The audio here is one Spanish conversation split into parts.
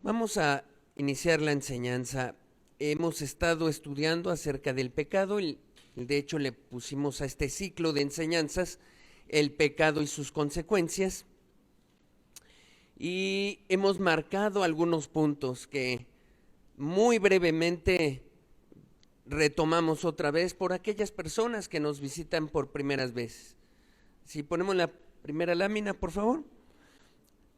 Vamos a iniciar la enseñanza. Hemos estado estudiando acerca del pecado y de hecho le pusimos a este ciclo de enseñanzas el pecado y sus consecuencias, y hemos marcado algunos puntos que muy brevemente retomamos otra vez por aquellas personas que nos visitan por primeras veces. Si ponemos la primera lámina, por favor.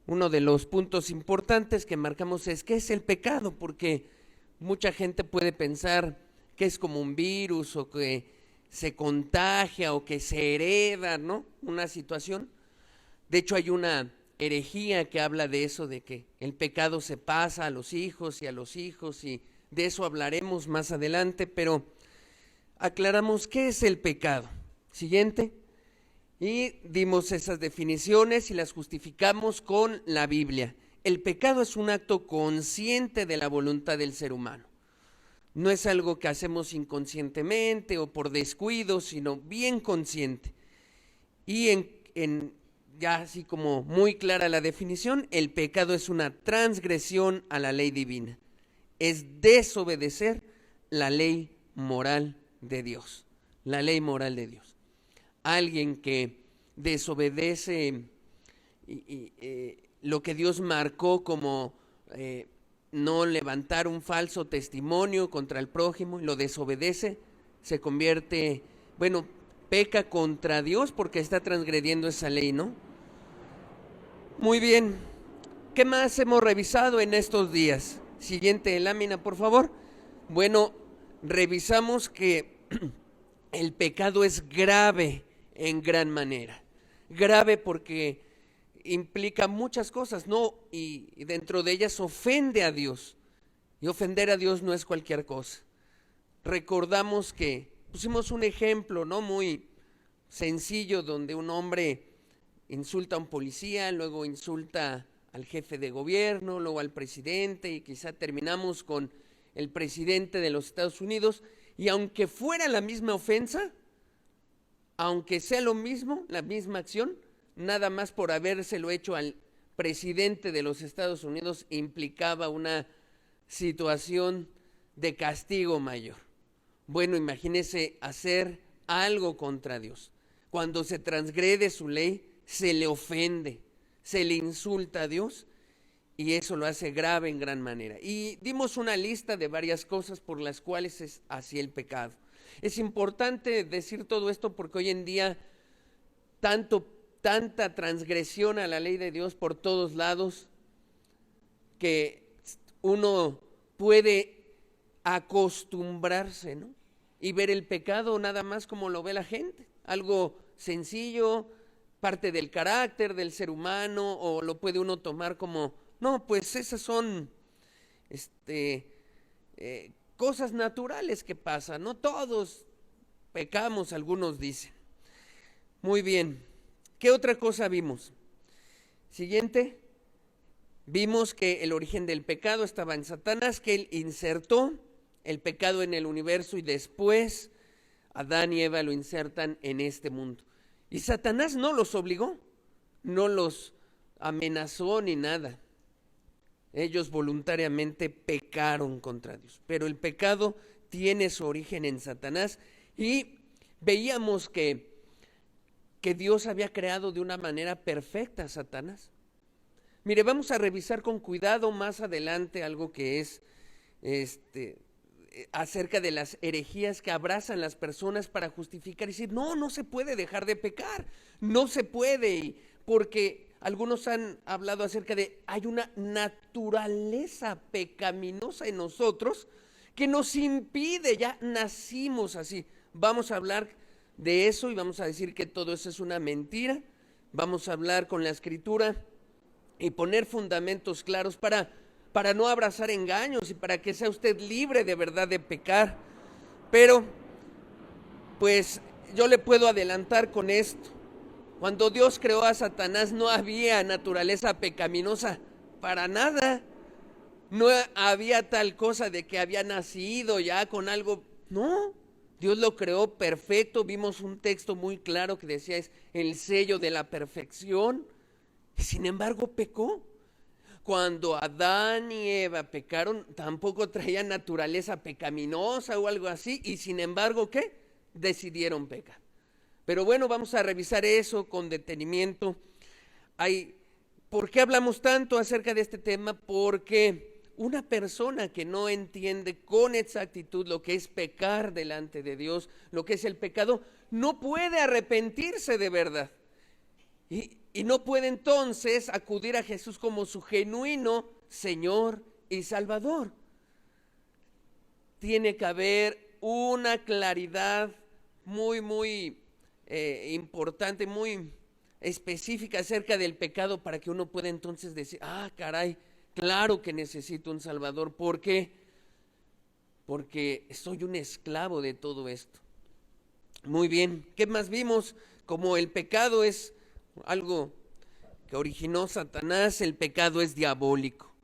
Uno de los puntos importantes que marcamos es qué es el pecado, porque mucha gente puede pensar que es como un virus o que se contagia o que se hereda, ¿no? Una situación. De hecho, hay una herejía que habla de eso, de que el pecado se pasa a los hijos y a los hijos, y de eso hablaremos más adelante, pero aclaramos qué es el pecado. Siguiente. Y dimos esas definiciones y las justificamos con la Biblia. El pecado es un acto consciente de la voluntad del ser humano. No es algo que hacemos inconscientemente o por descuido, sino bien consciente. Y ya así como muy clara la definición, el pecado es una transgresión a la ley divina. Es desobedecer la ley moral de Dios. La ley moral de Dios. Alguien que desobedece lo que Dios marcó como no levantar un falso testimonio contra el prójimo, lo desobedece, se convierte, bueno, peca contra Dios porque está transgrediendo esa ley, ¿no? Muy bien, ¿qué más hemos revisado en estos días? Siguiente lámina, por favor. Bueno, revisamos que el pecado es grave en gran manera. Grave porque implica muchas cosas, ¿no? Y dentro de ellas ofende a Dios. Y ofender a Dios no es cualquier cosa. Recordamos que pusimos un ejemplo, ¿no? Muy sencillo, donde un hombre insulta a un policía, luego insulta al jefe de gobierno, luego al presidente, y quizá terminamos con el presidente de los Estados Unidos. Y aunque fuera la misma ofensa, aunque sea lo mismo, la misma acción, nada más por habérselo hecho al presidente de los Estados Unidos implicaba una situación de castigo mayor. Bueno, imagínese hacer algo contra Dios. Cuando se transgrede su ley, se le ofende, se le insulta a Dios, y eso lo hace grave en gran manera. Y dimos una lista de varias cosas por las cuales es así el pecado. Es importante decir todo esto porque hoy en día tanta transgresión a la ley de Dios por todos lados, que uno puede acostumbrarse, ¿no? Y ver el pecado nada más como lo ve la gente, algo sencillo, parte del carácter del ser humano, o lo puede uno tomar como, no, pues esas son cosas naturales que pasan, no todos pecamos, algunos dicen. Muy bien, ¿qué otra cosa vimos? Siguiente. Vimos que el origen del pecado estaba en Satanás, que él insertó el pecado en el universo y después Adán y Eva lo insertan en este mundo. Y Satanás no los obligó, no los amenazó ni nada. Ellos voluntariamente pecaron contra Dios. Pero el pecado tiene su origen en Satanás, y veíamos que Dios había creado de una manera perfecta a Satanás. Mire, vamos a revisar con cuidado más adelante algo que es acerca de las herejías que abrazan las personas para justificar y decir, no, no se puede dejar de pecar, no se puede, porque algunos han hablado acerca de, hay una naturaleza pecaminosa en nosotros que nos impide, ya nacimos así. Vamos a hablar de eso y vamos a decir que todo eso es una mentira. Vamos a hablar con la escritura y poner fundamentos claros para no abrazar engaños y para que sea usted libre de verdad de pecar. Pero, pues, yo le puedo adelantar con esto. Cuando Dios creó a Satanás no había naturaleza pecaminosa para nada. No había tal cosa de que había nacido ya con algo. No, Dios lo creó perfecto. Vimos un texto muy claro que decía es el sello de la perfección. Y sin embargo pecó. Cuando Adán y Eva pecaron, tampoco traían naturaleza pecaminosa o algo así, y sin embargo, ¿qué? Decidieron pecar. Pero bueno, vamos a revisar eso con detenimiento. ¿Por qué hablamos tanto acerca de este tema? Porque una persona que no entiende con exactitud lo que es pecar delante de Dios, lo que es el pecado, no puede arrepentirse de verdad. Y no puede entonces acudir a Jesús como su genuino Señor y Salvador. Tiene que haber una claridad muy importante, muy específica acerca del pecado para que uno pueda entonces decir, caray, claro que necesito un Salvador. ¿Por qué? Porque soy un esclavo de todo esto. Muy bien, ¿qué más vimos? Como el pecado es algo que originó Satanás, el pecado es diabólico.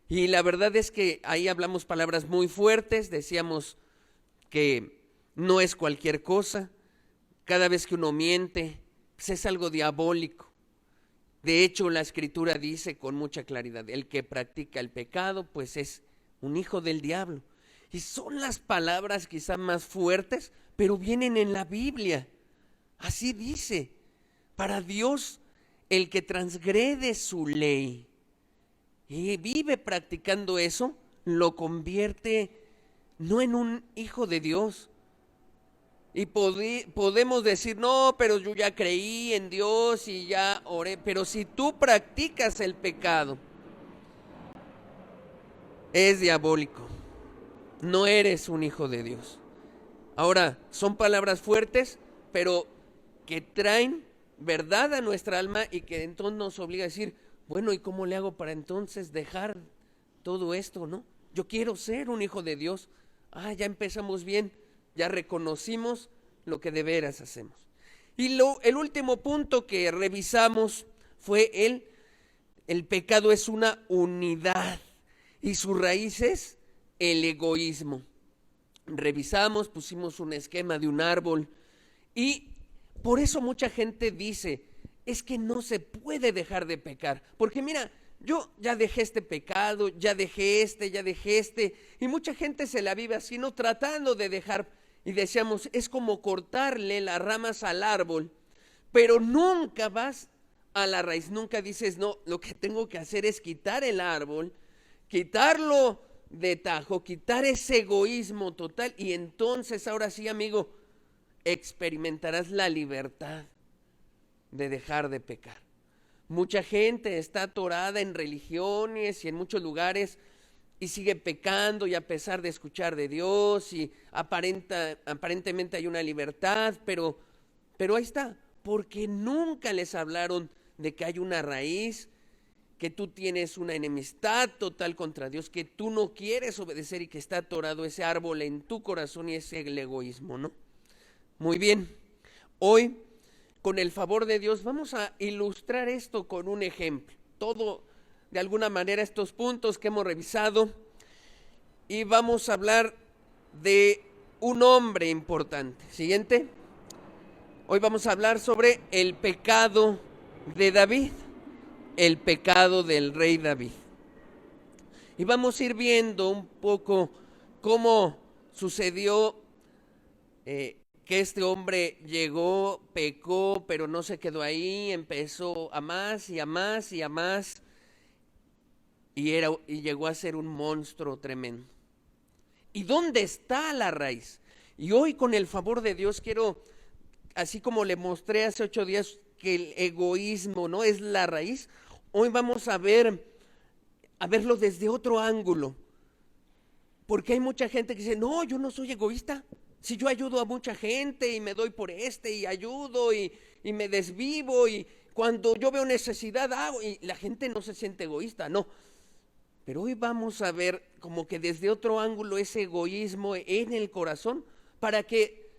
Y la verdad es que ahí hablamos palabras muy fuertes, decíamos que no es cualquier cosa. Cada vez que uno miente, pues es algo diabólico. De hecho, la Escritura dice con mucha claridad, el que practica el pecado, pues es un hijo del diablo. Y son las palabras quizá más fuertes, pero vienen en la Biblia. Así dice, para Dios, el que transgrede su ley y vive practicando eso, lo convierte no en un hijo de Dios. Y podemos decir, no, pero yo ya creí en Dios y ya oré. Pero si tú practicas el pecado, es diabólico. No eres un hijo de Dios. Ahora, son palabras fuertes, pero que traen verdad a nuestra alma y que entonces nos obliga a decir, bueno, ¿y cómo le hago para entonces dejar todo esto, no? Yo quiero ser un hijo de Dios. Ya empezamos bien, ya reconocimos lo que de veras hacemos. Y el último punto que revisamos fue el pecado es una unidad y su raíz es el egoísmo. Revisamos, pusimos un esquema de un árbol y por eso mucha gente dice, es que no se puede dejar de pecar, porque mira, yo ya dejé este pecado, ya dejé este, y mucha gente se la vive así, no tratando de dejar, y decíamos, es como cortarle las ramas al árbol, pero nunca vas a la raíz, nunca dices, no, lo que tengo que hacer es quitar el árbol, quitarlo de tajo, quitar ese egoísmo total, y entonces ahora sí, amigo, experimentarás la libertad de dejar de pecar. Mucha gente está atorada en religiones y en muchos lugares y sigue pecando, y a pesar de escuchar de Dios y aparentemente hay una libertad, pero ahí está, porque nunca les hablaron de que hay una raíz, que tú tienes una enemistad total contra Dios, que tú no quieres obedecer y que está atorado ese árbol en tu corazón y ese el egoísmo, ¿no? Muy bien, hoy con el favor de Dios vamos a ilustrar esto con un ejemplo. Todo, de alguna manera, estos puntos que hemos revisado, y vamos a hablar de un hombre importante. Siguiente. Hoy vamos a hablar sobre el pecado de David, el pecado del rey David. Y vamos a ir viendo un poco cómo sucedió que este hombre llegó, pecó, pero no se quedó ahí, empezó a más y a más y a más, y llegó a ser un monstruo tremendo. ¿Y dónde está la raíz? Y hoy, con el favor de Dios, quiero, así como le mostré hace 8 días que el egoísmo no es la raíz, hoy vamos a verlo desde otro ángulo. Porque hay mucha gente que dice, no, yo no soy egoísta. Si yo ayudo a mucha gente y me doy por y ayudo y me desvivo, y cuando yo veo necesidad hago, y la gente no se siente egoísta, no. Pero hoy vamos a ver como que desde otro ángulo ese egoísmo en el corazón, para que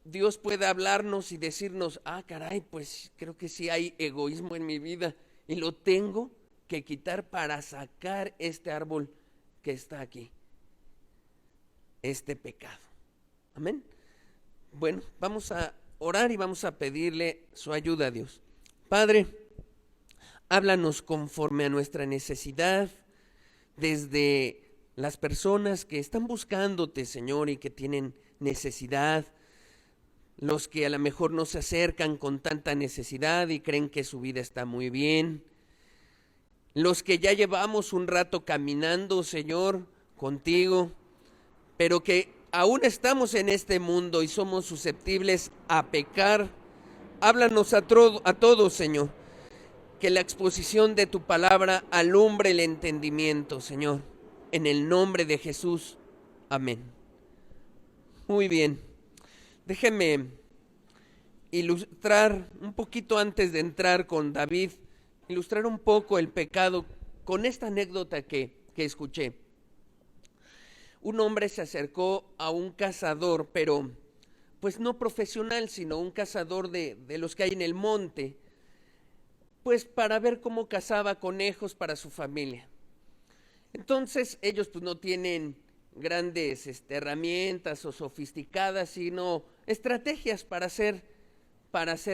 Dios pueda hablarnos y decirnos, caray, pues creo que sí hay egoísmo en mi vida y lo tengo que quitar para sacar este árbol que está aquí, este pecado. Amén. Bueno, vamos a orar y vamos a pedirle su ayuda a Dios. Padre, Háblanos conforme a nuestra necesidad, desde las personas que están buscándote, Señor, y que tienen necesidad, los que a lo mejor no se acercan con tanta necesidad y creen que su vida está muy bien, los que ya llevamos un rato caminando, Señor, contigo, pero que aún estamos en este mundo y somos susceptibles a pecar. Háblanos a todos, Señor, que la exposición de tu palabra alumbre el entendimiento, Señor, en el nombre de Jesús. Amén. Muy bien, déjeme ilustrar un poquito antes de entrar con David, ilustrar un poco el pecado con esta anécdota que escuché. Un hombre se acercó a un cazador, pero pues no profesional, sino un cazador de los que hay en el monte, pues para ver cómo cazaba conejos para su familia. Entonces ellos pues no tienen grandes herramientas o sofisticadas, sino estrategias para hacer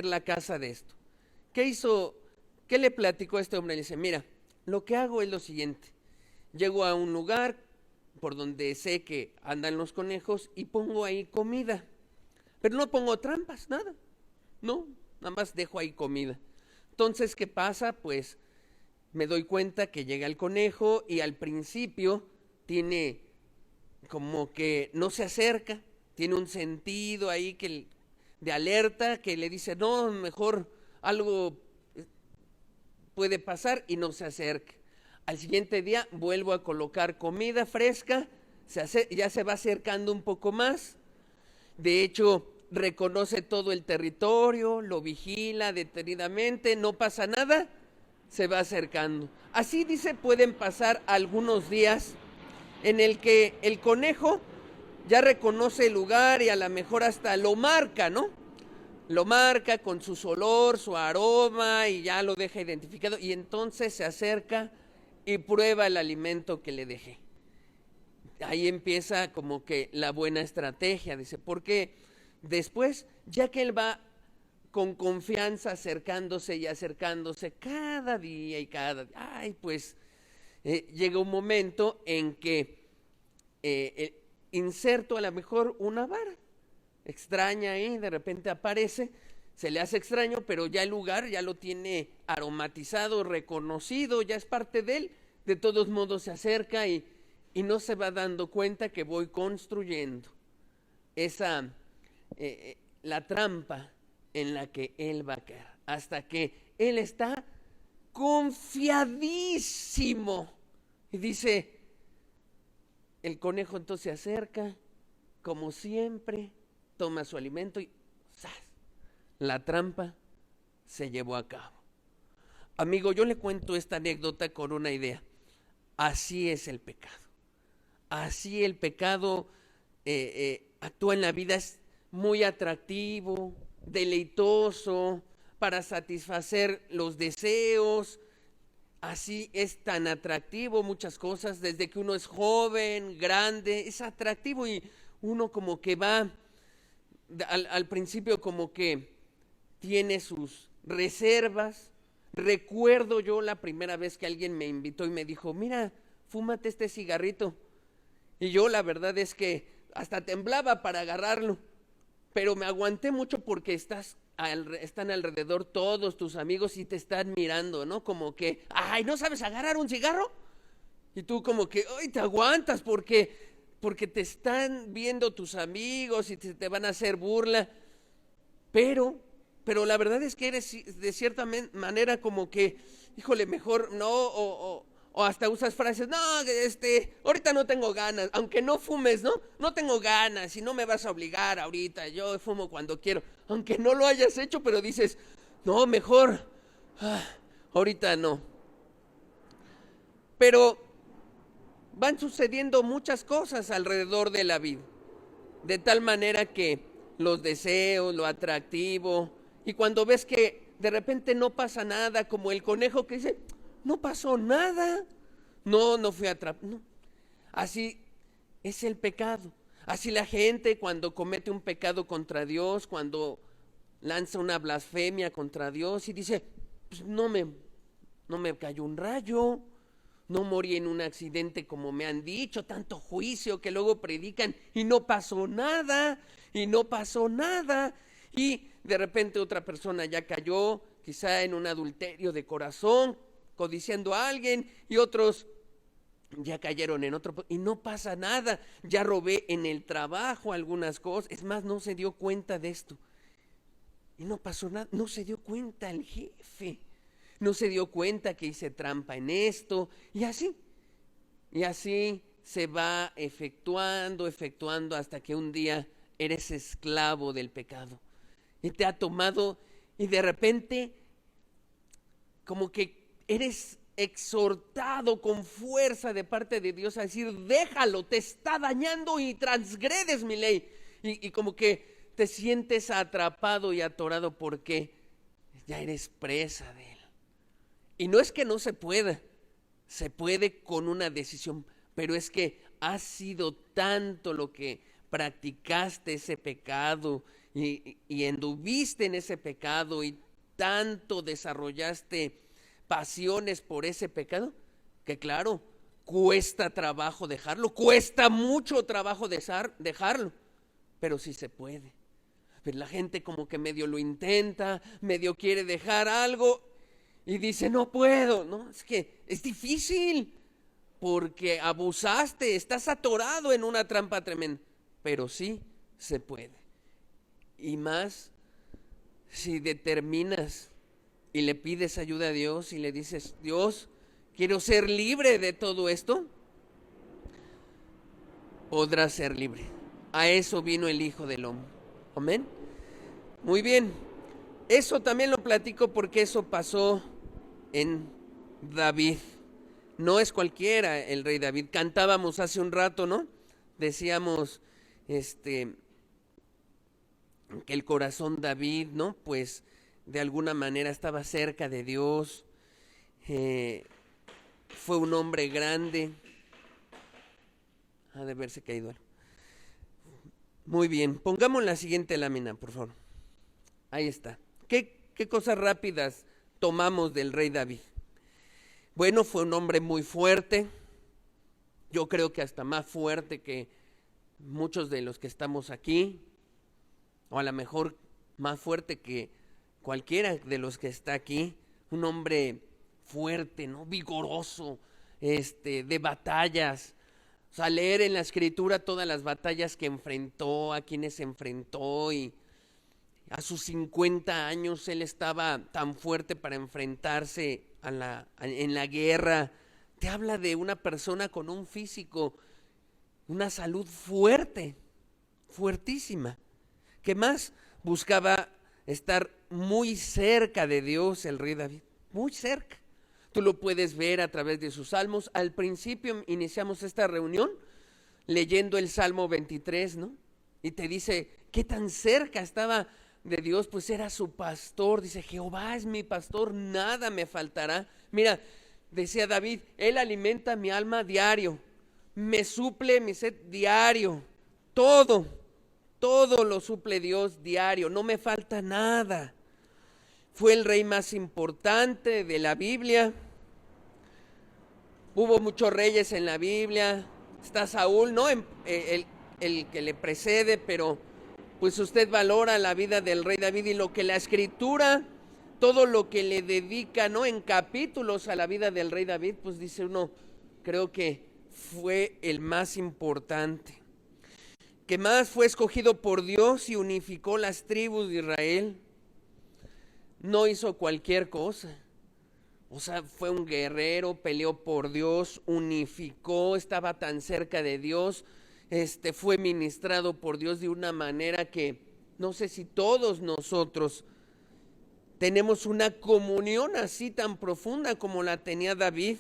la caza de esto. ¿Qué hizo? ¿Qué le platicó a este hombre? Le dice, mira, lo que hago es lo siguiente. Llego a un lugar por donde sé que andan los conejos y pongo ahí comida. Pero no pongo trampas, nada. No, nada más dejo ahí comida. Entonces, ¿qué pasa? Pues me doy cuenta que llega el conejo y al principio tiene como que no se acerca, tiene un sentido ahí de alerta que le dice, no, mejor algo puede pasar, y no se acerca. Al siguiente día vuelvo a colocar comida fresca, ya se va acercando un poco más. De hecho, reconoce todo el territorio, lo vigila detenidamente, no pasa nada, se va acercando. Así dice, pueden pasar algunos días en el que el conejo ya reconoce el lugar y a lo mejor hasta lo marca, ¿no? Lo marca con su olor, su aroma, y ya lo deja identificado, y entonces se acerca y prueba el alimento que le dejé. Ahí empieza como que la buena estrategia, dice, porque después, ya que él va con confianza acercándose y acercándose cada día y cada día, pues llega un momento en que inserto a lo mejor una vara extraña ahí, de repente aparece, se le hace extraño, pero ya el lugar ya lo tiene aromatizado, reconocido, ya es parte de él. De todos modos se acerca y no se va dando cuenta que voy construyendo la trampa en la que él va a caer, hasta que él está confiadísimo y dice, el conejo entonces se acerca, como siempre, toma su alimento y ¡zas!, la trampa se llevó a cabo. Amigo, yo le cuento esta anécdota con una idea. Así es el pecado. Así el pecado actúa en la vida, es muy atractivo, deleitoso, para satisfacer los deseos. Así es tan atractivo muchas cosas, desde que uno es joven, grande, es atractivo, y uno como que va, al principio como que tiene sus reservas. Recuerdo yo la primera vez que alguien me invitó y me dijo, mira, fúmate este cigarrito. Y yo la verdad es que hasta temblaba para agarrarlo, pero me aguanté mucho porque están alrededor todos tus amigos y te están mirando, ¿no? Como que, ay, ¿no sabes agarrar un cigarro? Y tú como que, ay, te aguantas porque te están viendo tus amigos y te van a hacer burla. Pero la verdad es que eres de cierta manera como que, híjole, mejor no, o hasta usas frases, no, ahorita no tengo ganas, aunque no fumes, ¿no? No tengo ganas y no me vas a obligar ahorita, yo fumo cuando quiero, aunque no lo hayas hecho, pero dices, no, mejor, ahorita no. Pero van sucediendo muchas cosas alrededor de la vida, de tal manera que los deseos, lo atractivo, y cuando ves que de repente no pasa nada, como el conejo que dice, no pasó nada, no fui atrapado. No. Así es el pecado. Así la gente cuando comete un pecado contra Dios, cuando lanza una blasfemia contra Dios y dice, pues no me cayó un rayo, no morí en un accidente como me han dicho, tanto juicio que luego predican y no pasó nada, y no pasó nada. Y de repente otra persona ya cayó, quizá en un adulterio de corazón, codiciando a alguien, y otros ya cayeron en otro, y no pasa nada. Ya robé en el trabajo algunas cosas, es más, no se dio cuenta de esto. Y no pasó nada, no se dio cuenta el jefe, no se dio cuenta que hice trampa en esto, y así se va efectuando hasta que un día eres esclavo del pecado y te ha tomado, y de repente como que eres exhortado con fuerza de parte de Dios a decir: déjalo, te está dañando y transgredes mi ley, y como que te sientes atrapado y atorado porque ya eres presa de él. Y no es que no se pueda, se puede con una decisión, pero es que ha sido tanto lo que practicaste ese pecado y anduviste en ese pecado, y tanto desarrollaste pasiones por ese pecado, que claro, cuesta trabajo dejarlo, cuesta mucho trabajo dejarlo, pero sí se puede. Pero la gente como que medio lo intenta, medio quiere dejar algo y dice: no puedo. No, es que es difícil porque abusaste, estás atorado en una trampa tremenda, pero sí se puede. Y más si determinas y le pides ayuda a Dios y le dices: Dios, quiero ser libre de todo esto, podrás ser libre. A eso vino el Hijo del Hombre. Amén. Muy bien. Eso también lo platico porque eso pasó en David. No es cualquiera el rey David. Cantábamos hace un rato, ¿no? Decíamos que el corazón David, ¿no? Pues de alguna manera estaba cerca de Dios. Fue un hombre grande. Ha de haberse caído algo. Muy bien, pongamos la siguiente lámina, por favor. Ahí está. ¿Qué cosas rápidas tomamos del rey David? Bueno, fue un hombre muy fuerte. Yo creo que hasta más fuerte que muchos de los que estamos aquí, o a lo mejor más fuerte que cualquiera de los que está aquí. Un hombre fuerte, ¿no? Vigoroso, de batallas. O sea, leer en la escritura todas las batallas que enfrentó, a quienes enfrentó, y a sus 50 años él estaba tan fuerte para enfrentarse en la guerra. Te habla de una persona con un físico, una salud fuerte, fuertísima, que más buscaba estar muy cerca de Dios, el rey David, muy cerca. Tú lo puedes ver a través de sus salmos. Al principio iniciamos esta reunión leyendo el Salmo 23, ¿no? Y te dice qué tan cerca estaba de Dios, pues era su pastor. Dice: Jehová es mi pastor, nada me faltará. Mira, decía David: Él alimenta mi alma diario, me suple mi sed diario, todo lo suple Dios diario, no me falta nada. Fue el rey más importante de la Biblia. Hubo muchos reyes en la Biblia. Está Saúl, ¿no? El que le precede, pero pues usted valora la vida del rey David y lo que la escritura, todo lo que le dedica, ¿no? En capítulos a la vida del rey David, pues dice uno, creo que fue el más importante. Que más fue escogido por Dios y unificó las tribus de Israel. No hizo cualquier cosa. O sea, fue un guerrero, peleó por Dios, unificó, estaba tan cerca de Dios, fue ministrado por Dios de una manera que no sé si todos nosotros tenemos una comunión así tan profunda como la tenía David.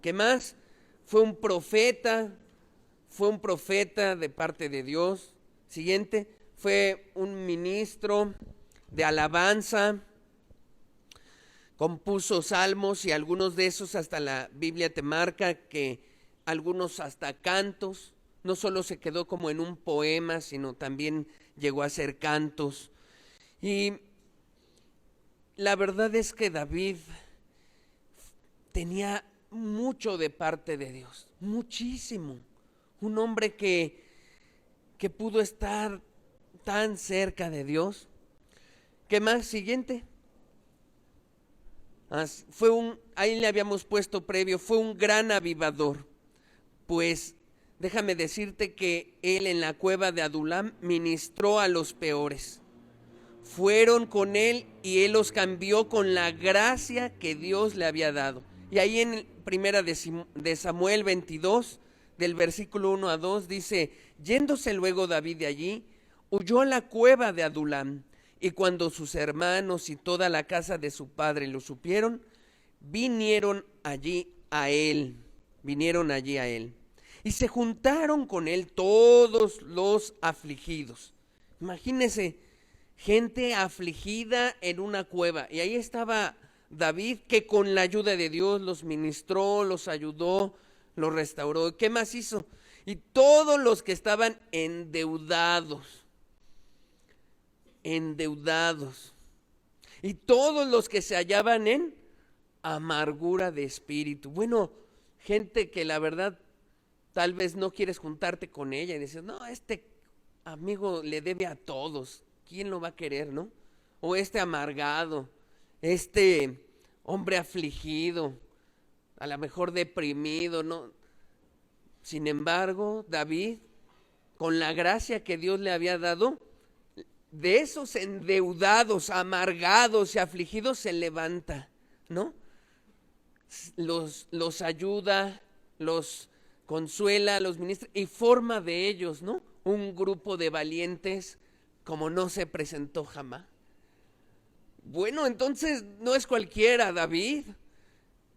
¿Qué más? Fue un profeta de parte de Dios. Siguiente, fue un ministro de alabanza. Compuso salmos, y algunos de esos hasta la Biblia te marca que algunos hasta cantos. No solo se quedó como en un poema, sino también llegó a ser cantos. Y la verdad es que David tenía mucho de parte de Dios, muchísimo. Un hombre que pudo estar tan cerca de Dios. ¿Qué más? Siguiente. Ahí le habíamos puesto previo, fue un gran avivador. Pues déjame decirte que él en la cueva de Adulam ministró a los peores. Fueron con él y él los cambió con la gracia que Dios le había dado. Y ahí en primera de Samuel 22, del versículo 1 a 2, dice: yéndose luego David de allí, huyó a la cueva de Adulam, y cuando sus hermanos y toda la casa de su padre lo supieron, vinieron allí a él. Y se juntaron con él todos los afligidos. Imagínense, gente afligida en una cueva. Y ahí estaba David, que con la ayuda de Dios los ministró, los ayudó, los restauró. ¿Qué más hizo? Y todos los que estaban endeudados. Y todos los que se hallaban en amargura de espíritu. Bueno, gente que la verdad tal vez no quieres juntarte con ella y dices: no, este amigo le debe a todos, ¿quién lo va a querer, no? O este amargado, este hombre afligido, a lo mejor deprimido, ¿no? Sin embargo, David, con la gracia que Dios le había dado, de esos endeudados, amargados y afligidos se levanta, ¿no? Los ayuda, los consuela, los ministra y forma de ellos, ¿no?, un grupo de valientes como no se presentó jamás. Bueno, entonces no es cualquiera David,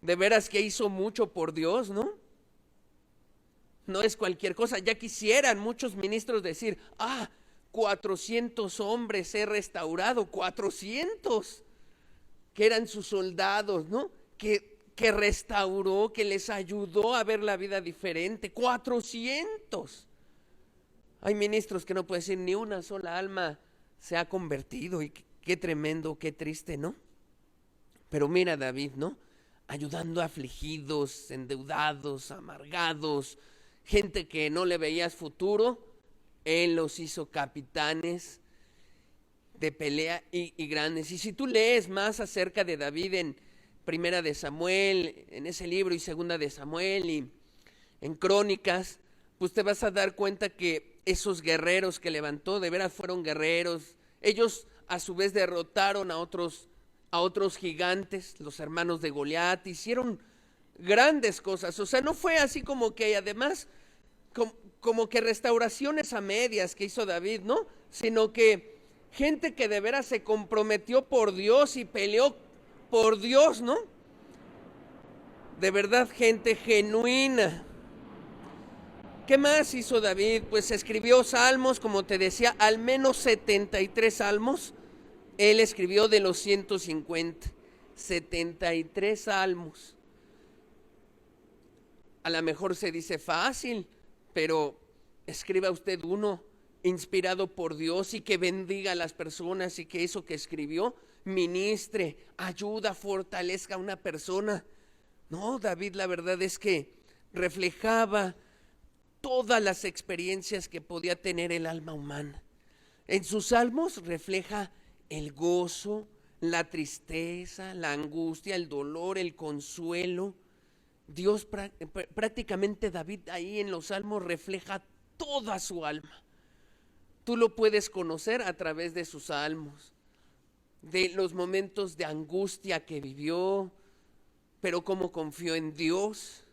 de veras que hizo mucho por Dios, ¿no? No es cualquier cosa. Ya quisieran muchos ministros decir: 400 hombres he restaurado, 400 que eran sus soldados, ¿no? Que restauró, que les ayudó a ver la vida diferente. 400. Hay ministros que no pueden decir ni una sola alma se ha convertido, y qué tremendo, qué triste, ¿no? Pero mira David, ¿no? Ayudando a afligidos, endeudados, amargados, gente que no le veías futuro. Él los hizo capitanes de pelea y grandes. Y si tú lees más acerca de David en Primera de Samuel, en ese libro, y Segunda de Samuel, y en Crónicas, pues te vas a dar cuenta que esos guerreros que levantó de veras fueron guerreros. Ellos a su vez derrotaron a otros gigantes, los hermanos de Goliat, hicieron grandes cosas. O sea, no fue así como que además como que restauraciones a medias que hizo David, ¿no? Sino que gente que de veras se comprometió por Dios y peleó por Dios, ¿no? De verdad, gente genuina. ¿Qué más hizo David? Pues escribió salmos, como te decía, al menos 73 salmos. Él escribió de los 150, 73 salmos. A lo mejor se dice fácil, pero escriba usted uno inspirado por Dios y que bendiga a las personas, y que eso que escribió ministre, ayuda, fortalezca a una persona. No, David, la verdad es que reflejaba todas las experiencias que podía tener el alma humana. En sus salmos refleja el gozo, la tristeza, la angustia, el dolor, el consuelo. Dios prácticamente, David ahí en los salmos refleja toda su alma. Tú lo puedes conocer a través de sus salmos, de los momentos de angustia que vivió, pero cómo confió en Dios.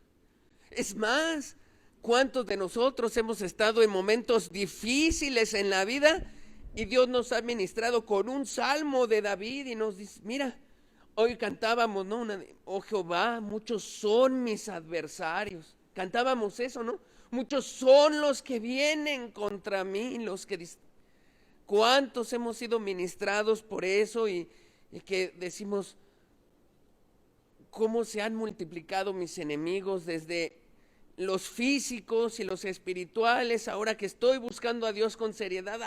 Es más, ¿cuántos de nosotros hemos estado en momentos difíciles en la vida y Dios nos ha ministrado con un salmo de David y nos dice: mira, hoy cantábamos, ¿no? Oh Jehová, muchos son mis adversarios. Cantábamos eso, ¿no? Muchos son los que vienen contra mí, ¿Cuántos hemos sido ministrados por eso y que decimos: cómo se han multiplicado mis enemigos, desde los físicos y los espirituales? Ahora que estoy buscando a Dios con seriedad,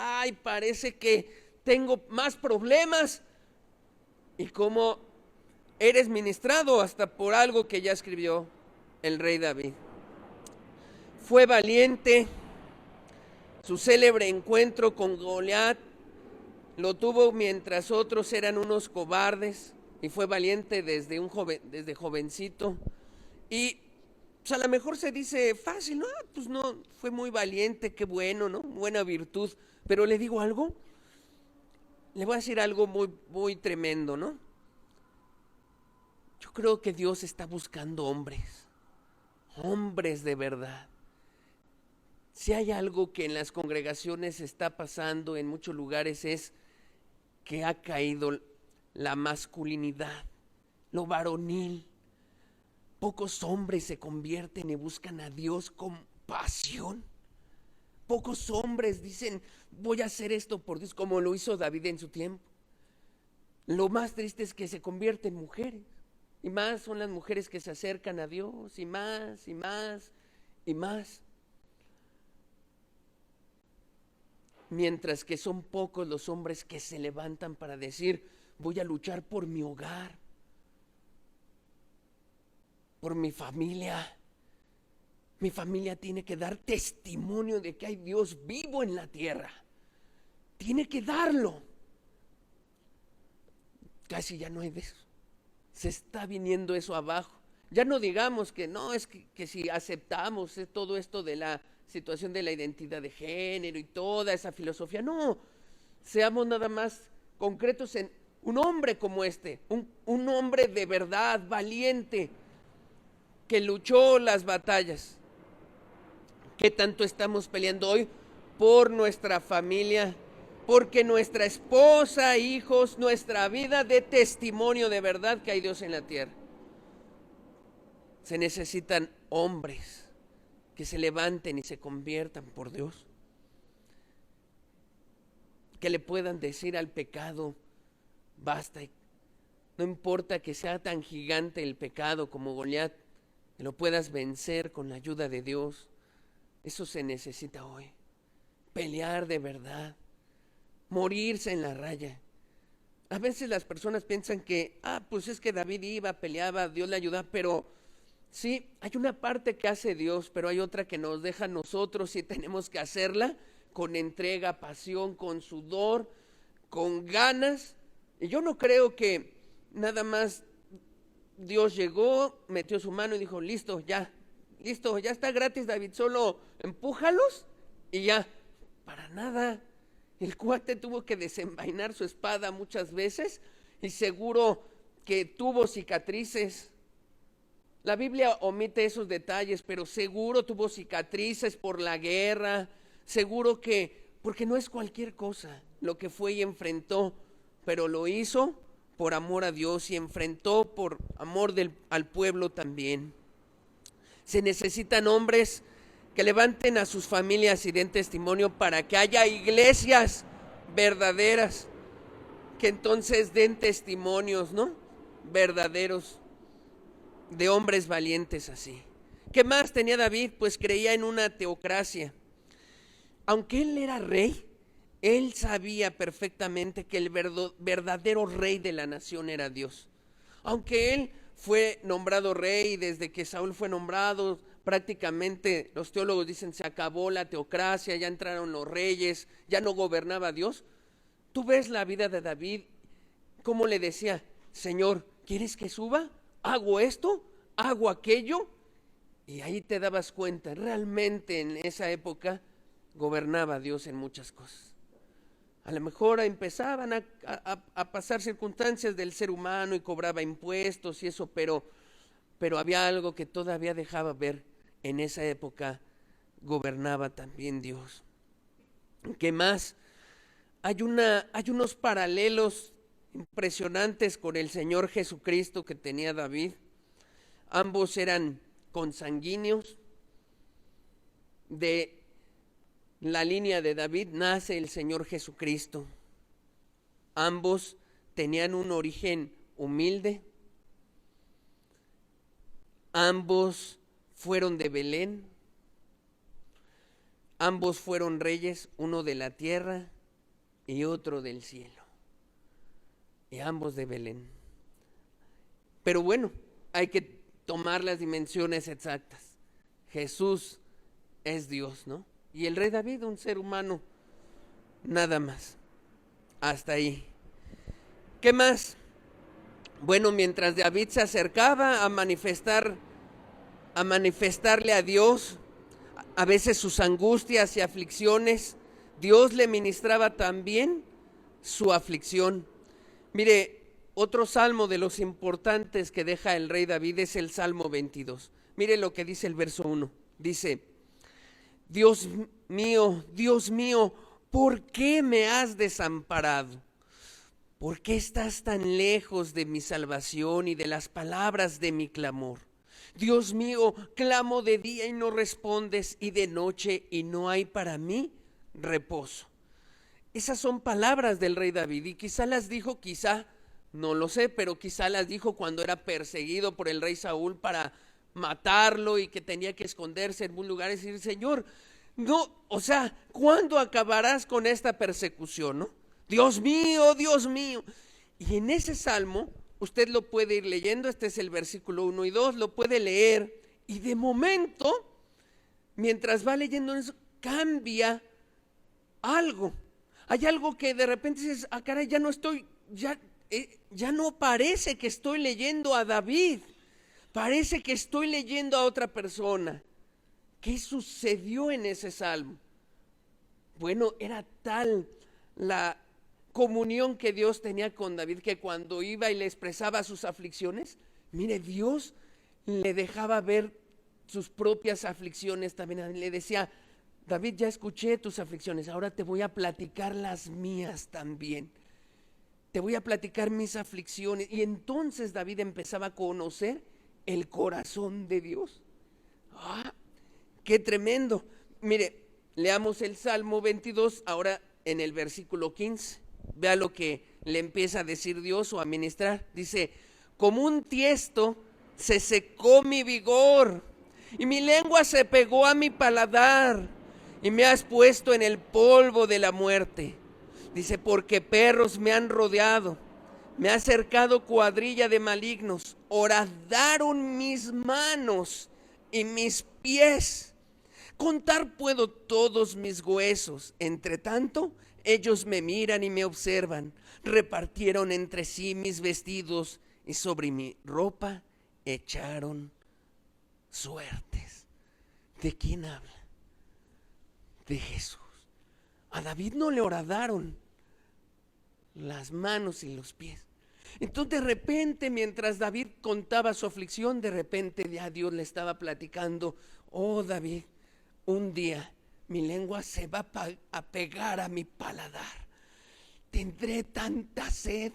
parece que tengo más problemas. Y cómo eres ministrado hasta por algo que ya escribió el rey David. Fue valiente, su célebre encuentro con Goliat lo tuvo mientras otros eran unos cobardes, y fue valiente desde jovencito. Y pues a lo mejor se dice fácil, no, pues no, fue muy valiente, qué bueno, ¿no? Buena virtud. Pero le digo algo, le voy a decir algo muy, muy tremendo, ¿no? Yo creo que Dios está buscando hombres de verdad. Si hay algo que en las congregaciones está pasando en muchos lugares es que ha caído la masculinidad, lo varonil. Pocos hombres se convierten y buscan a Dios con pasión. Pocos hombres dicen, voy a hacer esto por Dios, como lo hizo David en su tiempo. Lo más triste es que se convierten en mujeres, y más son las mujeres que se acercan a Dios, y más, y más, y más. Mientras que son pocos los hombres que se levantan para decir, voy a luchar por mi hogar, por mi familia. Mi familia tiene que dar testimonio de que hay Dios vivo en la tierra. Tiene que darlo. Casi ya no hay de eso. Se está viniendo eso abajo. Ya no digamos que no, es que si aceptamos todo esto de la situación de la identidad de género y toda esa filosofía, no, seamos nada más concretos en un hombre como este, un hombre de verdad, valiente, que luchó las batallas. ¿Qué tanto estamos peleando hoy por nuestra familia? Porque nuestra esposa, hijos, nuestra vida dé testimonio de verdad que hay Dios en la tierra. Se necesitan hombres que se levanten y se conviertan por Dios, que le puedan decir al pecado, basta. No importa que sea tan gigante el pecado como Goliat, que lo puedas vencer con la ayuda de Dios. Eso se necesita hoy. Pelear de verdad, morirse en la raya. A veces las personas piensan que, pues es que David iba, peleaba, Dios le ayudaba, pero sí, hay una parte que hace Dios, pero hay otra que nos deja a nosotros y tenemos que hacerla con entrega, pasión, con sudor, con ganas. Y yo no creo que nada más Dios llegó, metió su mano y dijo, listo, ya está gratis, David, solo empújalos y ya. Para nada. El cuate tuvo que desenvainar su espada muchas veces y seguro que tuvo cicatrices. La Biblia omite esos detalles, pero seguro tuvo cicatrices por la guerra, seguro que, porque no es cualquier cosa lo que fue y enfrentó, pero lo hizo por amor a Dios y enfrentó por amor al pueblo también. Se necesitan hombres que levanten a sus familias y den testimonio para que haya iglesias verdaderas, que entonces den testimonios, ¿no? Verdaderos de hombres valientes así. ¿Qué más tenía David? Pues creía en una teocracia. Aunque él era rey, él sabía perfectamente que el verdadero rey de la nación era Dios. Aunque él fue nombrado rey, desde que Saúl fue nombrado, prácticamente los teólogos dicen se acabó la teocracia, ya entraron los reyes, ya no gobernaba Dios. Tú ves la vida de David, cómo le decía, Señor, ¿quieres que suba? ¿Hago esto? ¿Hago aquello? Y ahí te dabas cuenta, realmente en esa época gobernaba Dios en muchas cosas. A lo mejor empezaban a pasar circunstancias del ser humano y cobraba impuestos y eso, pero había algo que todavía dejaba ver. En esa época gobernaba también Dios. ¿Qué más? Hay unos paralelos impresionantes con el Señor Jesucristo que tenía David. Ambos eran consanguíneos. De la línea de David nace el Señor Jesucristo. Ambos tenían un origen humilde. Ambos fueron de Belén. Ambos fueron reyes, uno de la tierra y otro del cielo. Y ambos de Belén. Pero bueno, hay que tomar las dimensiones exactas. Jesús es Dios, ¿no? Y el rey David, un ser humano, nada más. Hasta ahí. ¿Qué más? Bueno, mientras David se acercaba a manifestarle a Dios, a veces sus angustias y aflicciones, Dios le ministraba también su aflicción. Mire, otro salmo de los importantes que deja el rey David es el Salmo 22. Mire lo que dice el verso 1. Dice: Dios mío, ¿por qué me has desamparado? ¿Por qué estás tan lejos de mi salvación y de las palabras de mi clamor? Dios mío, clamo de día y no respondes, y de noche y no hay para mí reposo. Esas son palabras del rey David, y quizá las dijo, quizá, no lo sé, pero quizá las dijo cuando era perseguido por el rey Saúl para matarlo y que tenía que esconderse en un lugar y decir: Señor, no, o sea, ¿cuándo acabarás con esta persecución, no? Dios mío, Dios mío. Y en ese salmo, usted lo puede ir leyendo, este es el versículo 1 y 2, lo puede leer, y de momento, mientras va leyendo eso, cambia algo. Hay algo que de repente dices: ah, caray, ya no estoy, ya no parece que estoy leyendo a David, parece que estoy leyendo a otra persona. ¿Qué sucedió en ese salmo? Bueno, era tal la comunión que Dios tenía con David que cuando iba y le expresaba sus aflicciones, mire, Dios le dejaba ver sus propias aflicciones también. Le decía: David, ya escuché tus aflicciones, ahora te voy a platicar las mías también. Te voy a platicar mis aflicciones. Y entonces David empezaba a conocer el corazón de Dios. ¡Ah! ¡Qué tremendo! Mire, leamos el Salmo 22 ahora en el versículo 15. Vea lo que le empieza a decir Dios o a ministrar. Dice: como un tiesto se secó mi vigor, y mi lengua se pegó a mi paladar, y me has puesto en el polvo de la muerte. Dice: porque perros me han rodeado, me ha cercado cuadrilla de malignos, horadaron mis manos y mis pies. Contar puedo todos mis huesos, entre tanto ellos me miran y me observan. Repartieron entre sí mis vestidos y sobre mi ropa echaron suertes. ¿De quién habla? De Jesús. A David no le horadaron las manos y los pies. Entonces de repente, mientras David contaba su aflicción, de repente ya Dios le estaba platicando: oh David, un día mi lengua se va a pegar a mi paladar, tendré tanta sed.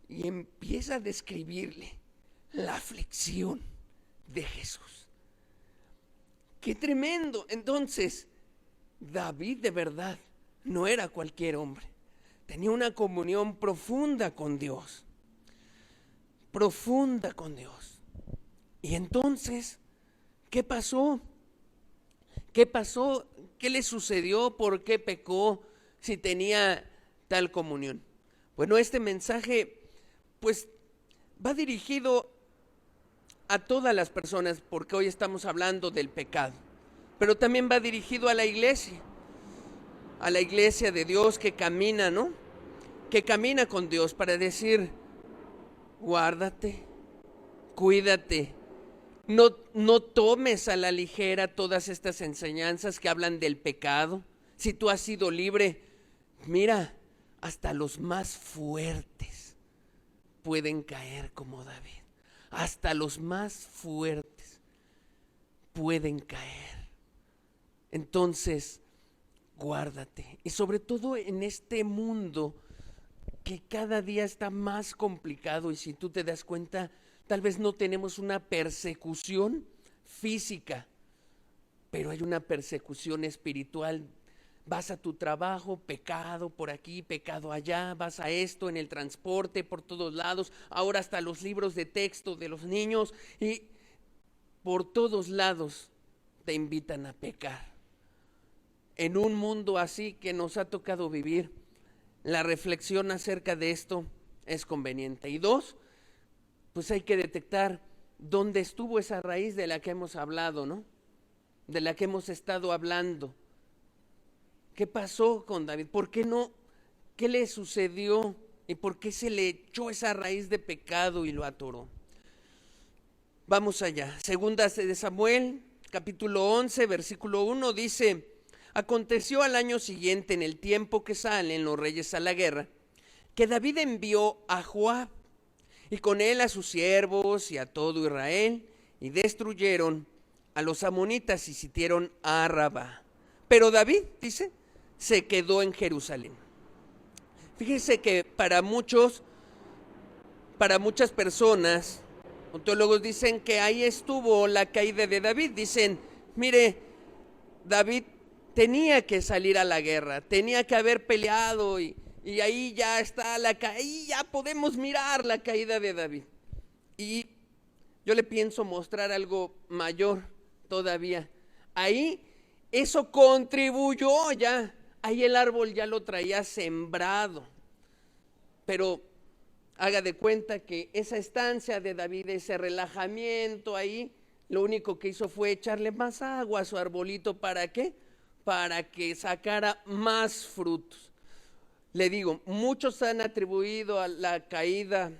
Y empieza a describirle la aflicción de Jesús. ¡Qué tremendo! Entonces, David de verdad no era cualquier hombre. Tenía una comunión profunda con Dios. Profunda con Dios. Y entonces, ¿qué pasó? ¿Qué pasó? ¿Qué le sucedió? ¿Por qué pecó si tenía tal comunión? Bueno, este mensaje pues va dirigido a todas las personas, porque hoy estamos hablando del pecado, pero también va dirigido a la iglesia de Dios que camina, ¿no? Que camina con Dios para decir: guárdate, cuídate, no tomes a la ligera todas estas enseñanzas que hablan del pecado. Si tú has sido libre, mira, hasta los más fuertes pueden caer como David. Hasta los más fuertes pueden caer. Entonces, guárdate. Y sobre todo en este mundo que cada día está más complicado, y si tú te das cuenta, tal vez no tenemos una persecución física, pero hay una persecución espiritual. Vas a tu trabajo, pecado por aquí, pecado allá, vas a esto, en el transporte, por todos lados, ahora hasta los libros de texto de los niños, y por todos lados te invitan a pecar. En un mundo así que nos ha tocado vivir, la reflexión acerca de esto es conveniente. Y dos, pues hay que detectar dónde estuvo esa raíz de la que hemos hablado, ¿no? De la que hemos estado hablando. ¿Qué pasó con David? ¿Por qué no? ¿Qué le sucedió? ¿Y por qué se le echó esa raíz de pecado y lo atoró? Vamos allá. Segunda de Samuel, capítulo 11, versículo 1, dice: aconteció al año siguiente, en el tiempo que salen los reyes a la guerra, que David envió a Joab, y con él a sus siervos y a todo Israel, y destruyeron a los amonitas y sitiaron a Rabá. Pero David, dice, se quedó en Jerusalén. Fíjese que para muchas personas, ontólogos dicen que ahí estuvo la caída de David. Dicen, mire, David tenía que salir a la guerra, tenía que haber peleado y ahí ya está ahí ya podemos mirar la caída de David. Y yo le pienso mostrar algo mayor todavía. Ahí eso contribuyó ya, ahí el árbol ya lo traía sembrado. Pero haga de cuenta que esa estancia de David, ese relajamiento ahí, lo único que hizo fue echarle más agua a su arbolito. ¿Para qué? Para que sacara más frutos. Le digo, muchos han atribuido a la caída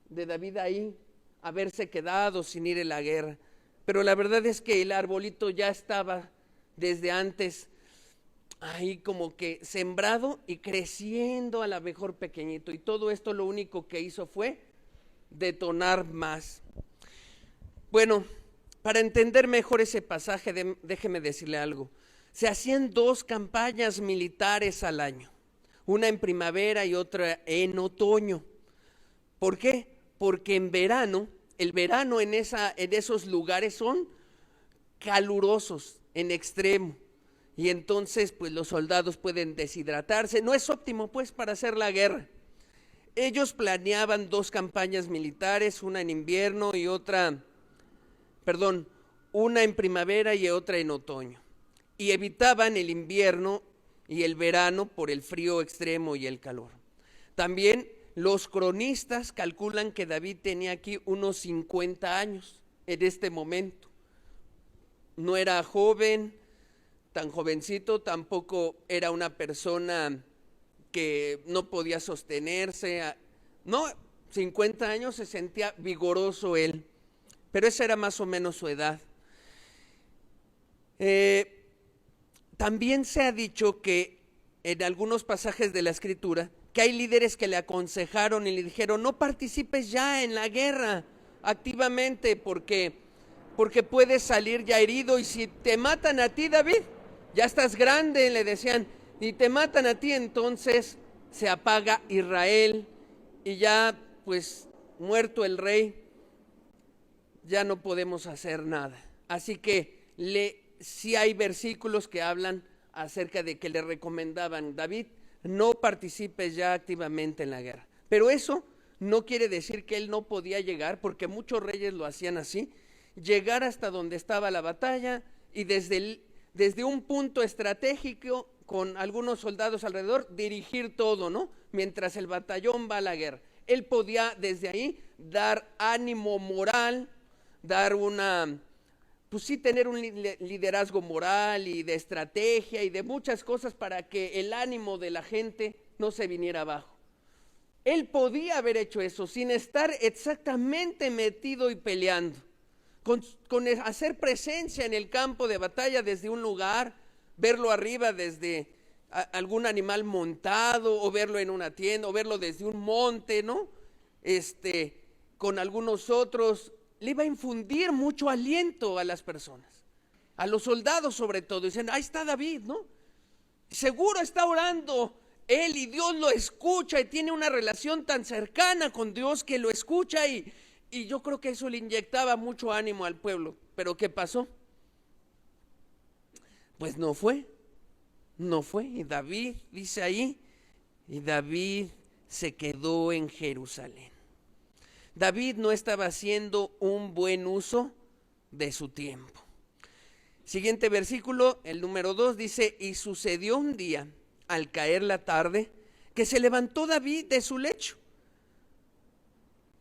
de David ahí, haberse quedado sin ir a la guerra. Pero la verdad es que el arbolito ya estaba desde antes ahí como que sembrado y creciendo, a lo mejor pequeñito. Y todo esto lo único que hizo fue detonar más. Bueno, para entender mejor ese pasaje, déjeme decirle algo. Se hacían 2 campañas militares al año, una en primavera y otra en otoño. ¿Por qué? Porque en verano, el verano en esos lugares son calurosos en extremo, y entonces pues los soldados pueden deshidratarse. No es óptimo pues para hacer la guerra. Ellos planeaban 2 campañas militares, una en invierno y una en primavera y otra en otoño, y evitaban el invierno y el verano por el frío extremo y el calor. También los cronistas calculan que David tenía aquí unos 50 años en este momento. No era joven, tan jovencito, tampoco era una persona que no podía sostenerse. No, 50 años, se sentía vigoroso él, pero esa era más o menos su edad. También se ha dicho que en algunos pasajes de la Escritura, que hay líderes que le aconsejaron y le dijeron: no participes ya en la guerra activamente porque puedes salir ya herido, y si te matan a ti, David, ya estás grande, le decían, y te matan a ti, entonces se apaga Israel, y ya pues muerto el rey, ya no podemos hacer nada. Así que sí hay versículos que hablan acerca de que le recomendaban: David, no participes ya activamente en la guerra. Pero eso no quiere decir que él no podía llegar, porque muchos reyes lo hacían así, llegar hasta donde estaba la batalla y desde un punto estratégico con algunos soldados alrededor dirigir todo, ¿no? Mientras el batallón va a la guerra. Él podía desde ahí dar ánimo moral, dar pues sí, tener un liderazgo moral y de estrategia y de muchas cosas para que el ánimo de la gente no se viniera abajo. Él podía haber hecho eso sin estar exactamente metido y peleando, con hacer presencia en el campo de batalla desde un lugar, verlo arriba desde algún animal montado, o verlo en una tienda, o verlo desde un monte, ¿no? Con algunos otros. Le iba a infundir mucho aliento a las personas, a los soldados sobre todo. Dicen: ahí está David, ¿no? Seguro está orando él y Dios lo escucha, y tiene una relación tan cercana con Dios que lo escucha, y yo creo que eso le inyectaba mucho ánimo al pueblo. Pero ¿qué pasó? Pues no fue, y David, dice ahí, y David se quedó en Jerusalén. David no estaba haciendo un buen uso de su tiempo. Siguiente versículo, el número 2, dice: y sucedió un día, al caer la tarde, que se levantó David de su lecho.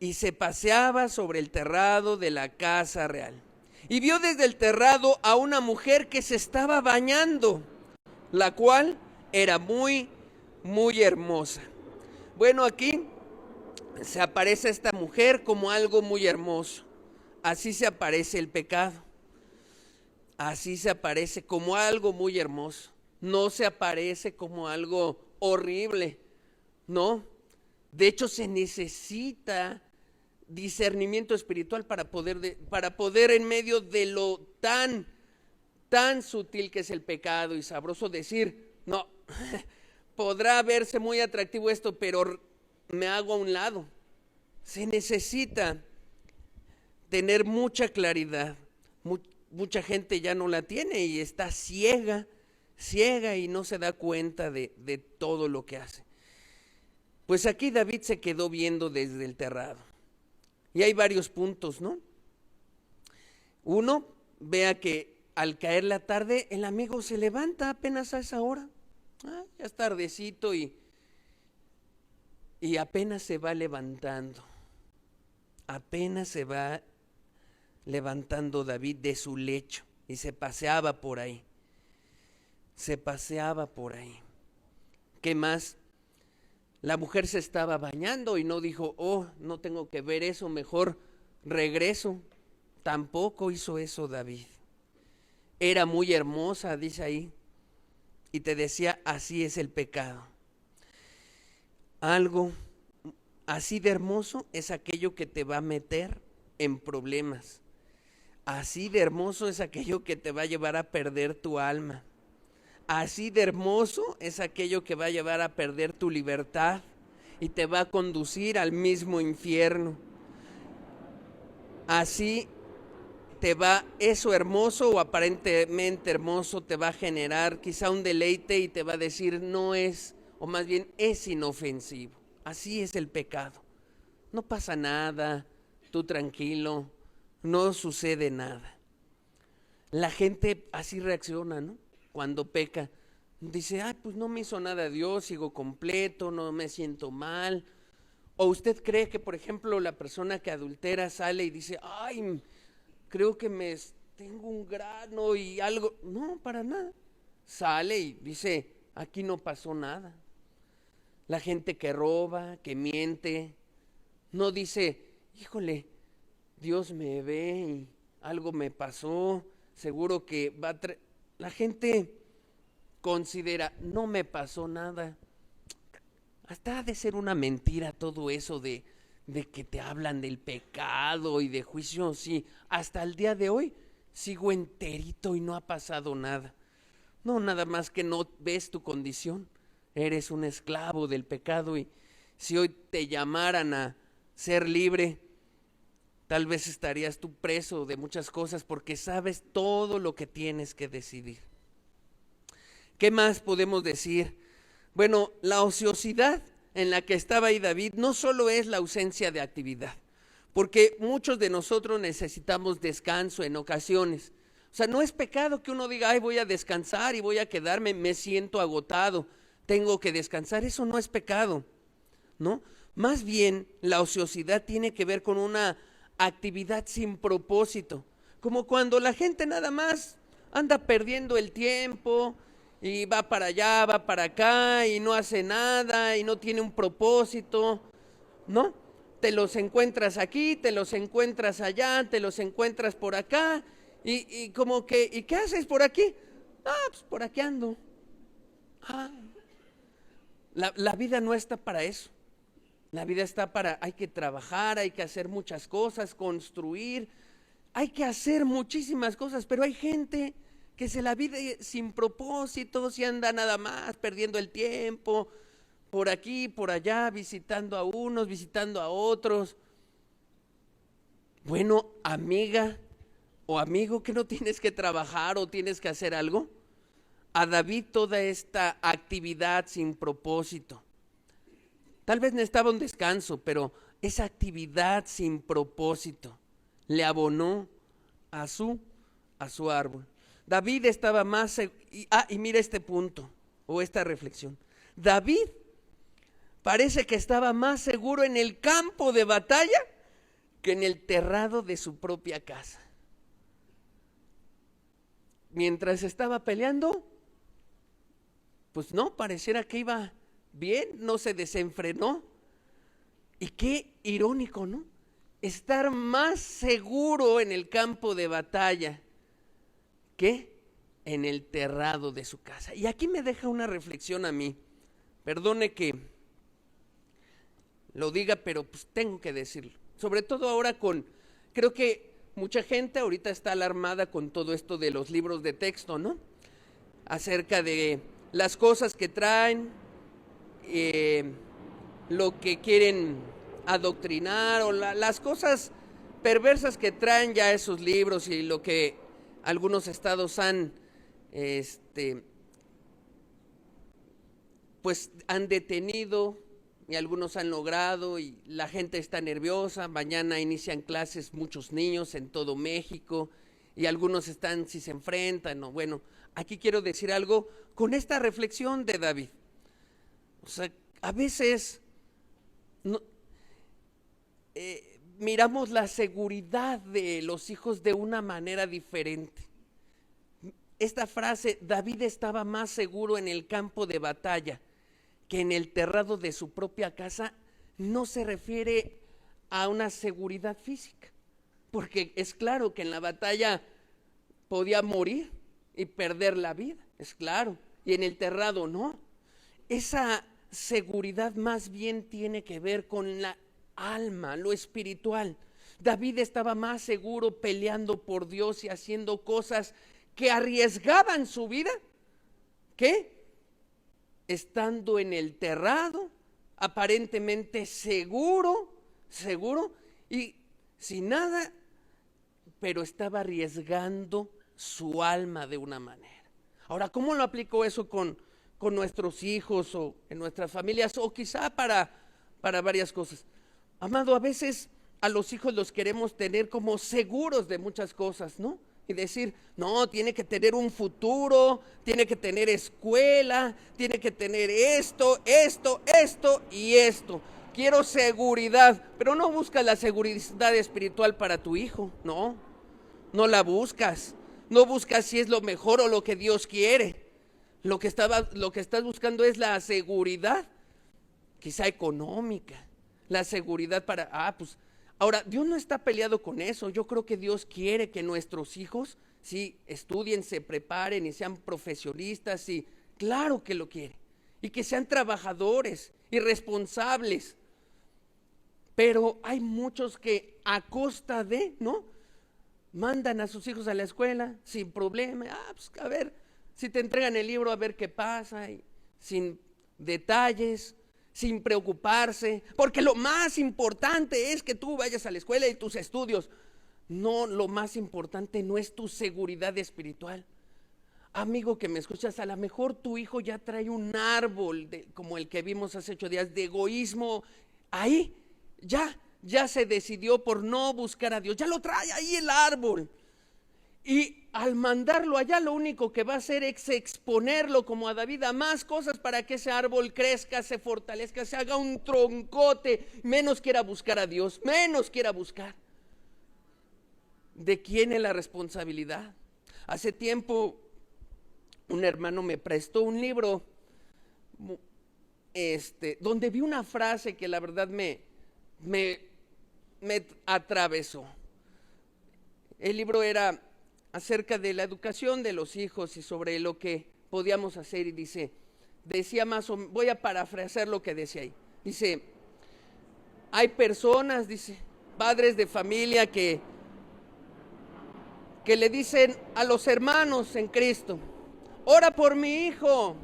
y se paseaba sobre el terrado de la casa real. Y vio desde el terrado a una mujer que se estaba bañando, la cual era muy, muy hermosa. Bueno, aquí se aparece esta mujer como algo muy hermoso. Así se aparece el pecado. Así se aparece como algo muy hermoso. No se aparece como algo horrible, no. De hecho, se necesita discernimiento espiritual para poder en medio de lo tan sutil que es el pecado y sabroso decir, no, podrá verse muy atractivo esto, pero me hago a un lado. Se necesita tener mucha claridad. Mucha gente ya no la tiene y está ciega y no se da cuenta de todo lo que hace. Pues aquí David se quedó viendo desde el terrado. Y hay varios puntos, ¿no? Uno, vea que al caer la tarde el amigo se levanta apenas a esa hora. Ya es tardecito y apenas se va levantando. Apenas se va levantando David de su lecho y se paseaba por ahí. ¿Qué más? La mujer se estaba bañando y no dijo, oh, no tengo que ver eso, mejor regreso. Tampoco hizo eso David. Era muy hermosa, dice ahí, y te decía, así es el pecado. Algo así de hermoso es aquello que te va a meter en problemas. Así de hermoso es aquello que te va a llevar a perder tu alma. Así de hermoso es aquello que va a llevar a perder tu libertad y te va a conducir al mismo infierno. Así eso hermoso o aparentemente hermoso te va a generar quizá un deleite y te va a decir no es, o más bien es inofensivo. Así es el pecado. No pasa nada, tú tranquilo, no sucede nada. La gente así reacciona, ¿no? Cuando peca, dice, pues no me hizo nada Dios, sigo completo, no me siento mal. O usted cree que, por ejemplo, la persona que adultera sale y dice, creo que tengo un grano y algo. No, para nada. Sale y dice, aquí no pasó nada. La gente que roba, que miente, no dice, híjole, Dios me ve y algo me pasó, seguro que va a La gente considera, no me pasó nada. Hasta ha de ser una mentira todo eso de que te hablan del pecado y de juicio. Sí, hasta el día de hoy sigo enterito y no ha pasado nada. No, nada más que no ves tu condición. Eres un esclavo del pecado y si hoy te llamaran a ser libre, tal vez estarías tú preso de muchas cosas porque sabes todo lo que tienes que decidir. ¿Qué más podemos decir? Bueno, la ociosidad en la que estaba ahí David no solo es la ausencia de actividad, porque muchos de nosotros necesitamos descanso en ocasiones. O sea, no es pecado que uno diga, voy a descansar y voy a quedarme, me siento agotado, tengo que descansar. Eso no es pecado, ¿no? Más bien, la ociosidad tiene que ver con una actividad sin propósito, como cuando la gente nada más anda perdiendo el tiempo y va para allá, va para acá y no hace nada y no tiene un propósito, ¿no? Te los encuentras aquí, te los encuentras allá, te los encuentras por acá y como que, ¿y qué haces por aquí? Pues por aquí ando. La vida no está para eso. La vida está hay que trabajar, hay que hacer muchas cosas, construir, hay que hacer muchísimas cosas, pero hay gente que se la vive sin propósito, se anda nada más perdiendo el tiempo, por aquí, por allá, visitando a unos, visitando a otros. Bueno, amiga o amigo, que no tienes que trabajar o tienes que hacer algo. A David toda esta actividad sin propósito. Tal vez necesitaba un descanso, pero esa actividad sin propósito le abonó a su árbol. David estaba más... y mira este punto o esta reflexión. David parece que estaba más seguro en el campo de batalla que en el terrado de su propia casa. Mientras estaba peleando, pues no, pareciera que iba bien, no se desenfrenó. Y qué irónico, ¿no? Estar más seguro en el campo de batalla que en el terrado de su casa. Y aquí me deja una reflexión a mí. Perdone que lo diga, pero pues tengo que decirlo. Sobre todo ahora creo que mucha gente ahorita está alarmada con todo esto de los libros de texto, ¿no? Acerca de las cosas que traen, lo que quieren adoctrinar o las cosas perversas que traen ya esos libros y lo que algunos estados han pues han detenido y algunos han logrado y la gente está nerviosa. Mañana inician clases muchos niños en todo México y algunos están si se enfrentan o bueno, aquí quiero decir algo con esta reflexión de David. O sea, a veces no, miramos la seguridad de los hijos de una manera diferente. Esta frase, David estaba más seguro en el campo de batalla que en el terrado de su propia casa, no se refiere a una seguridad física, porque es claro que en la batalla podía morir y perder la vida, es claro, y en el terrado no. Esa seguridad más bien tiene que ver con la alma, lo espiritual. David estaba más seguro peleando por Dios y haciendo cosas que arriesgaban su vida que estando en el terrado, aparentemente seguro y sin nada, pero estaba arriesgando su alma de una manera. Ahora, ¿cómo lo aplicó eso con nuestros hijos o en nuestras familias o quizá para varias cosas? Amado, a veces a los hijos los queremos tener como seguros de muchas cosas, ¿no? Y decir, no, tiene que tener un futuro, tiene que tener escuela, tiene que tener esto y esto. Quiero seguridad, pero no buscas la seguridad espiritual para tu hijo, no la buscas. No buscas si es lo mejor o lo que Dios quiere. Lo que estás buscando es la seguridad, quizá económica, la seguridad para, pues, ahora, Dios no está peleado con eso. Yo creo que Dios quiere que nuestros hijos, sí, estudien, se preparen y sean profesionistas, y claro que lo quiere. Y que sean trabajadores y responsables. Pero hay muchos que a costa de, ¿no? Mandan a sus hijos a la escuela sin problema. Pues a ver, si te entregan el libro, a ver qué pasa, y sin detalles, sin preocuparse, porque lo más importante es que tú vayas a la escuela y tus estudios. No, lo más importante no es tu seguridad espiritual. Amigo que me escuchas, a lo mejor tu hijo ya trae un árbol como el que vimos hace 8 días de egoísmo. Ahí ya se decidió por no buscar a Dios, ya lo trae ahí el árbol. Y al mandarlo allá, lo único que va a hacer es exponerlo como a David a más cosas para que ese árbol crezca, se fortalezca, se haga un troncote, menos quiera buscar a Dios, menos quiera buscar. ¿De quién es la responsabilidad? Hace tiempo un hermano me prestó un libro donde vi una frase que la verdad me atravesó. El libro era acerca de la educación de los hijos y sobre lo que podíamos hacer, y decía más o menos, voy a parafrasear lo que decía ahí. Dice, hay personas, padres de familia que le dicen a los hermanos en Cristo, ora por mi hijo,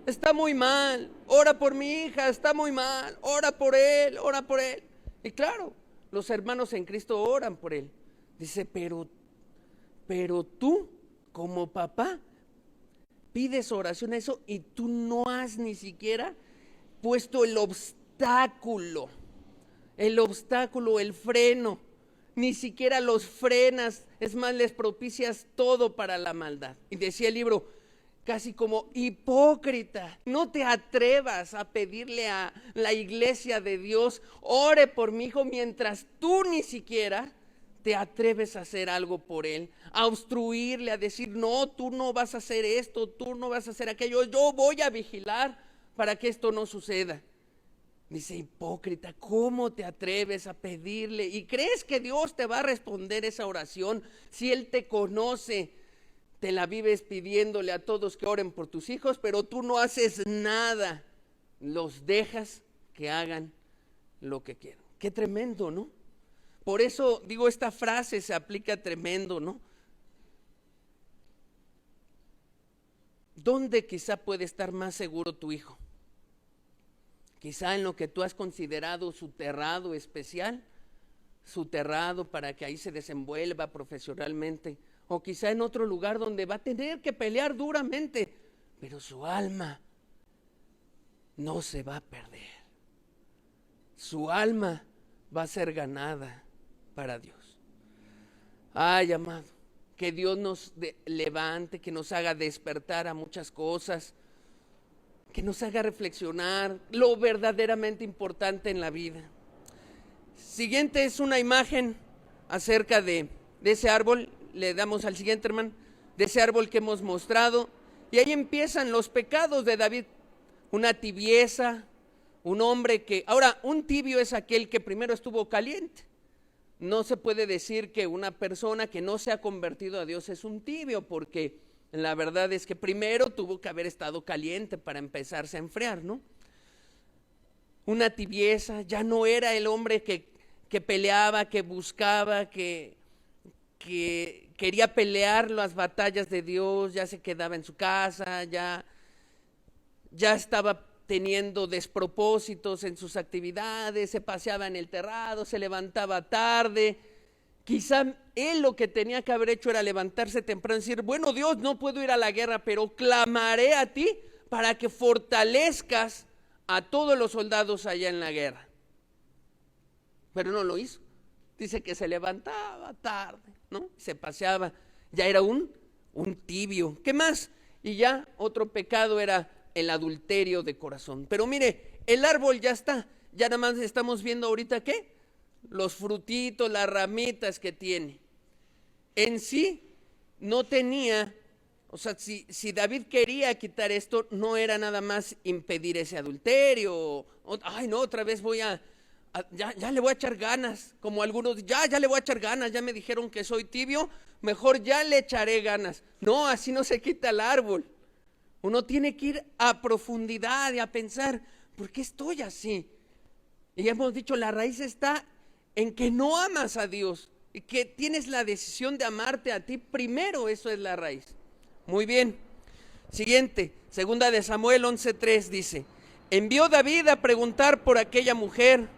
está muy mal, ora por mi hija, está muy mal, ora por él. Y claro, los hermanos en Cristo oran por él. Dice, pero tú, como papá, pides oración a eso y tú no has ni siquiera puesto el obstáculo, el freno, ni siquiera los frenas, es más, les propicias todo para la maldad. Y decía el libro, casi como hipócrita. No te atrevas a pedirle a la iglesia de Dios, ore por mi hijo, mientras tú ni siquiera te atreves a hacer algo por él, a obstruirle, a decir, no, tú no vas a hacer esto, tú no vas a hacer aquello, yo voy a vigilar para que esto no suceda. Dice, hipócrita, ¿cómo te atreves a pedirle? ¿Y crees que Dios te va a responder esa oración si Él te conoce? Te la vives pidiéndole a todos que oren por tus hijos, pero tú no haces nada. Los dejas que hagan lo que quieran. Qué tremendo, ¿no? Por eso digo, esta frase se aplica tremendo, ¿no? ¿Dónde quizá puede estar más seguro tu hijo? Quizá en lo que tú has considerado su terrado especial, su terrado para que ahí se desenvuelva profesionalmente, o quizá en otro lugar donde va a tener que pelear duramente, pero su alma no se va a perder. Su alma va a ser ganada para Dios. Ay, amado, que Dios nos levante, que nos haga despertar a muchas cosas, que nos haga reflexionar lo verdaderamente importante en la vida. Siguiente es una imagen acerca de ese árbol. Le damos al siguiente, hermano, de ese árbol que hemos mostrado. Y ahí empiezan los pecados de David. Una tibieza, un hombre que... Ahora, un tibio es aquel que primero estuvo caliente. No se puede decir que una persona que no se ha convertido a Dios es un tibio, porque la verdad es que primero tuvo que haber estado caliente para empezarse a enfriar, ¿no? Una tibieza, ya no era el hombre que peleaba, que buscaba, que quería pelear las batallas de Dios, ya se quedaba en su casa, ya estaba teniendo despropósitos en sus actividades, se paseaba en el terrado, se levantaba tarde. Quizá él lo que tenía que haber hecho era levantarse temprano y decir, bueno, Dios, no puedo ir a la guerra, pero clamaré a ti para que fortalezcas a todos los soldados allá en la guerra. Pero no lo hizo. Dice que se levantaba tarde, ¿no? Se paseaba. Ya era un tibio. ¿Qué más? Y ya otro pecado era el adulterio de corazón. Pero mire, el árbol ya está. Ya nada más estamos viendo ahorita, ¿qué? Los frutitos, las ramitas que tiene. En sí no tenía, o sea, si David quería quitar esto, no era nada más impedir ese adulterio. Ay, no, otra vez ya le voy a echar ganas. Como algunos, ya le voy a echar ganas, ya me dijeron que soy tibio, mejor ya le echaré ganas. No, así no se quita el árbol. Uno tiene que ir a profundidad y a pensar, ¿por qué estoy así? Y ya hemos dicho, la raíz está en que no amas a Dios y que tienes la decisión de amarte a ti primero. Eso es la raíz. Muy bien. Siguiente, segunda de Samuel 11:3 dice, envió David a preguntar por aquella mujer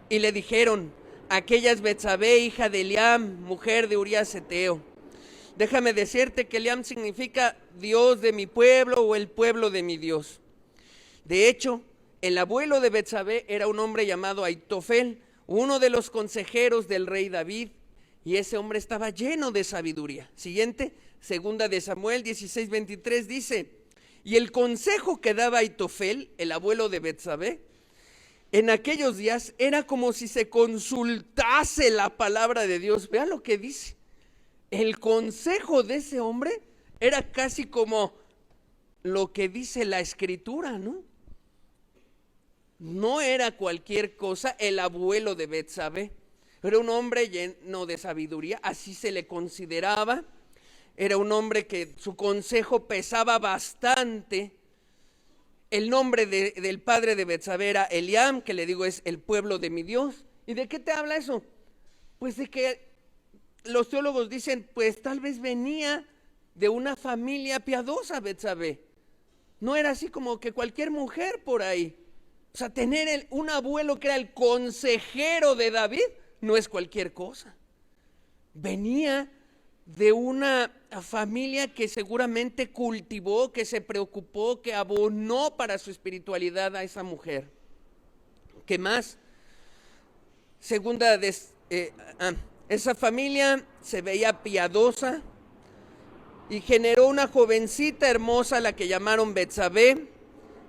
y le dijeron, aquella es Betsabé, hija de Eliam, mujer de Urías Eteo. Déjame decirte que Eliam significa Dios de mi pueblo o el pueblo de mi Dios. De hecho, el abuelo de Betsabé era un hombre llamado Aitofel, uno de los consejeros del rey David, y ese hombre estaba lleno de sabiduría. Siguiente, segunda de Samuel 16:23 dice, y el consejo que daba Aitofel, el abuelo de Betsabé, en aquellos días era como si se consultase la palabra de Dios. Vea lo que dice. El consejo de ese hombre era casi como lo que dice la escritura, ¿no? No era cualquier cosa. El abuelo de Betsabé era un hombre lleno de sabiduría, así se le consideraba. Era un hombre que su consejo pesaba bastante. El nombre del padre de Betsabé era Eliam, que le digo es el pueblo de mi Dios. ¿Y de qué te habla eso? Pues de que los teólogos dicen, pues tal vez venía de una familia piadosa Betsabé. No era así como que cualquier mujer por ahí. O sea, tener un abuelo que era el consejero de David no es cualquier cosa. Venía de una familia que seguramente cultivó, que se preocupó, que abonó para su espiritualidad a esa mujer. ¿Qué más? Esa familia se veía piadosa, y generó una jovencita hermosa, la que llamaron Betsabé.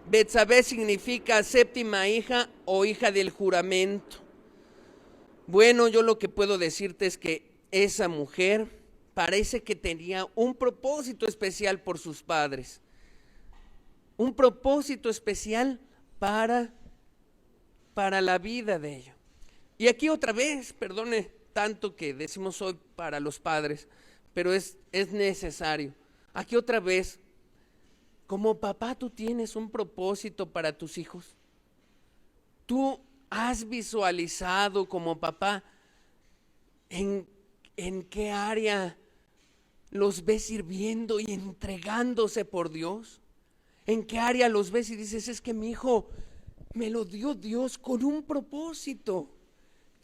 Betsabé significa séptima hija o hija del juramento. Bueno, yo lo que puedo decirte es que esa mujer parece que tenía un propósito especial por sus padres, un propósito especial para la vida de ellos. Y aquí otra vez, perdone tanto que decimos hoy para los padres, pero es necesario. Aquí otra vez, como papá, tú tienes un propósito para tus hijos. Tú has visualizado como papá en qué área los ves sirviendo y entregándose por Dios. En qué área los ves y dices, es que mi hijo me lo dio Dios con un propósito.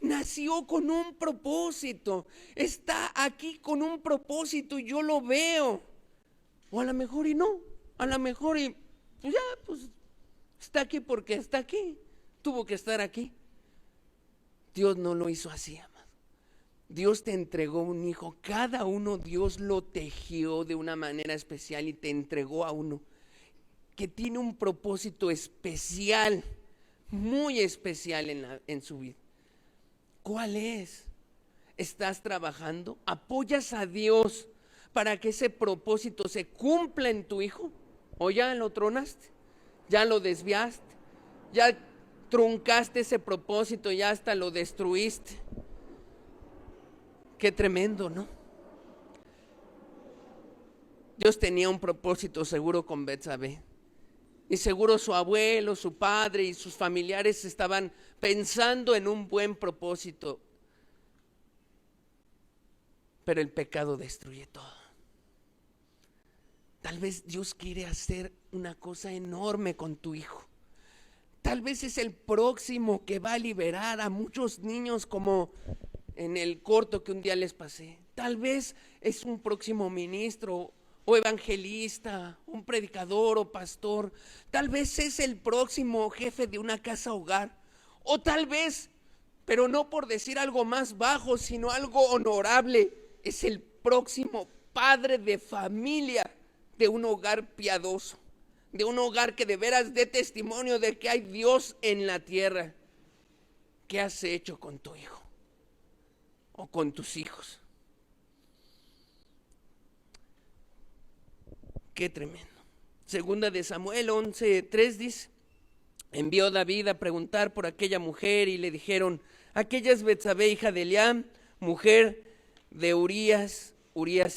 Nació con un propósito. Está aquí con un propósito y yo lo veo. O a lo mejor y no. A lo mejor y pues ya, pues está aquí porque está aquí. Tuvo que estar aquí. Dios no lo hizo así, amado. Dios te entregó un hijo. Cada uno Dios lo tejió de una manera especial y te entregó a uno que tiene un propósito especial, muy especial en su vida. ¿Cuál es? ¿Estás trabajando? ¿Apoyas a Dios para que ese propósito se cumpla en tu hijo? ¿O ya lo tronaste? ¿Ya lo desviaste? ¿Ya truncaste ese propósito? ¿Ya hasta lo destruiste? Qué tremendo, ¿no? Dios tenía un propósito seguro con Betsabé. Y seguro su abuelo, su padre y sus familiares estaban pensando en un buen propósito. Pero el pecado destruye todo. Tal vez Dios quiere hacer una cosa enorme con tu hijo. Tal vez es el próximo que va a liberar a muchos niños, como en el corto que un día les pasé. Tal vez es un próximo ministro o evangelista, un predicador o pastor. Tal vez es el próximo jefe de una casa hogar. O tal vez, pero no por decir algo más bajo, sino algo honorable, es el próximo padre de familia de un hogar piadoso, de un hogar que de veras dé testimonio de que hay Dios en la tierra. ¿Qué has hecho con tu hijo o con tus hijos? Qué tremendo. Segunda de Samuel 11:3 dice: envió David a preguntar por aquella mujer y le dijeron, aquella es Betsabé, hija de Eliam, mujer de Urías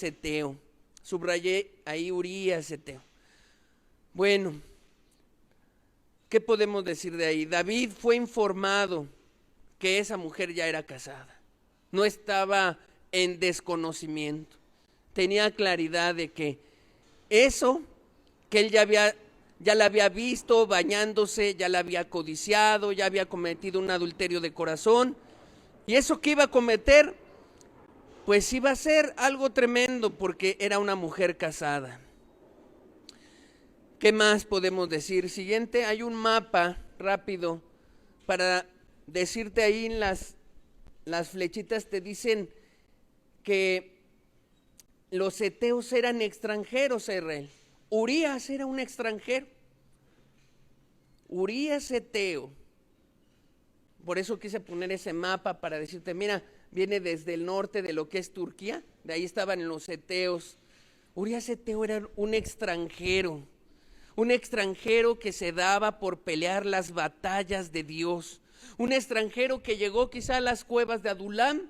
Eteo. Subrayé ahí Urías Eteo. Bueno, ¿qué podemos decir de ahí? David fue informado que esa mujer ya era casada. No estaba en desconocimiento. Tenía claridad de que eso, que él ya la había visto bañándose, ya la había codiciado, ya había cometido un adulterio de corazón. Y eso que iba a cometer, pues iba a ser algo tremendo porque era una mujer casada. ¿Qué más podemos decir? Siguiente, hay un mapa rápido para decirte ahí en las flechitas te dicen que los heteos eran extranjeros a Israel. Urías era un extranjero. Urías Eteo. Por eso quise poner ese mapa para decirte, mira, viene desde el norte de lo que es Turquía. De ahí estaban los heteos. Urías Eteo era un extranjero. Un extranjero que se daba por pelear las batallas de Dios. Un extranjero que llegó quizá a las cuevas de Adulam,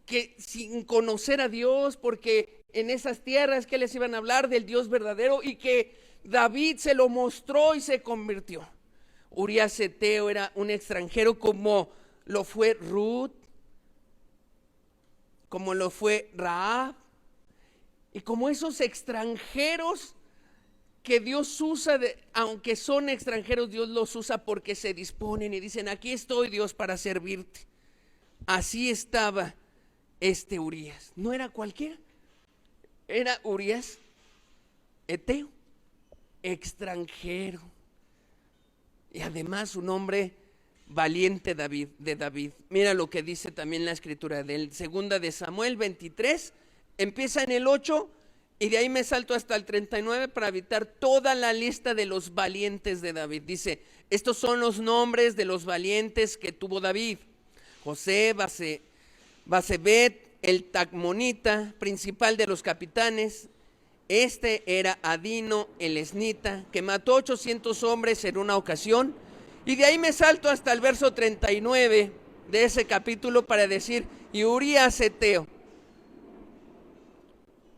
que sin conocer a Dios, porque en esas tierras que les iban a hablar del Dios verdadero, y que David se lo mostró y se convirtió. Urías Eteo era un extranjero, como lo fue Ruth, como lo fue Rahab, y como esos extranjeros que Dios usa, aunque son extranjeros, Dios los usa porque se disponen y dicen, aquí estoy, Dios, para servirte. Así estaba este Urías. No era cualquiera, era Urías Eteo, extranjero, y además un hombre valiente de David. Mira lo que dice también la escritura del segunda de Samuel 23, empieza en el 8 Y de ahí me salto hasta el 39 para evitar toda la lista de los valientes de David. Dice, estos son los nombres de los valientes que tuvo David: José, Basebet, el Tacmonita, principal de los capitanes. Este era Adino, el esnita, que mató 800 hombres en una ocasión. Y de ahí me salto hasta el verso 39 de ese capítulo para decir, y Urías Eteo.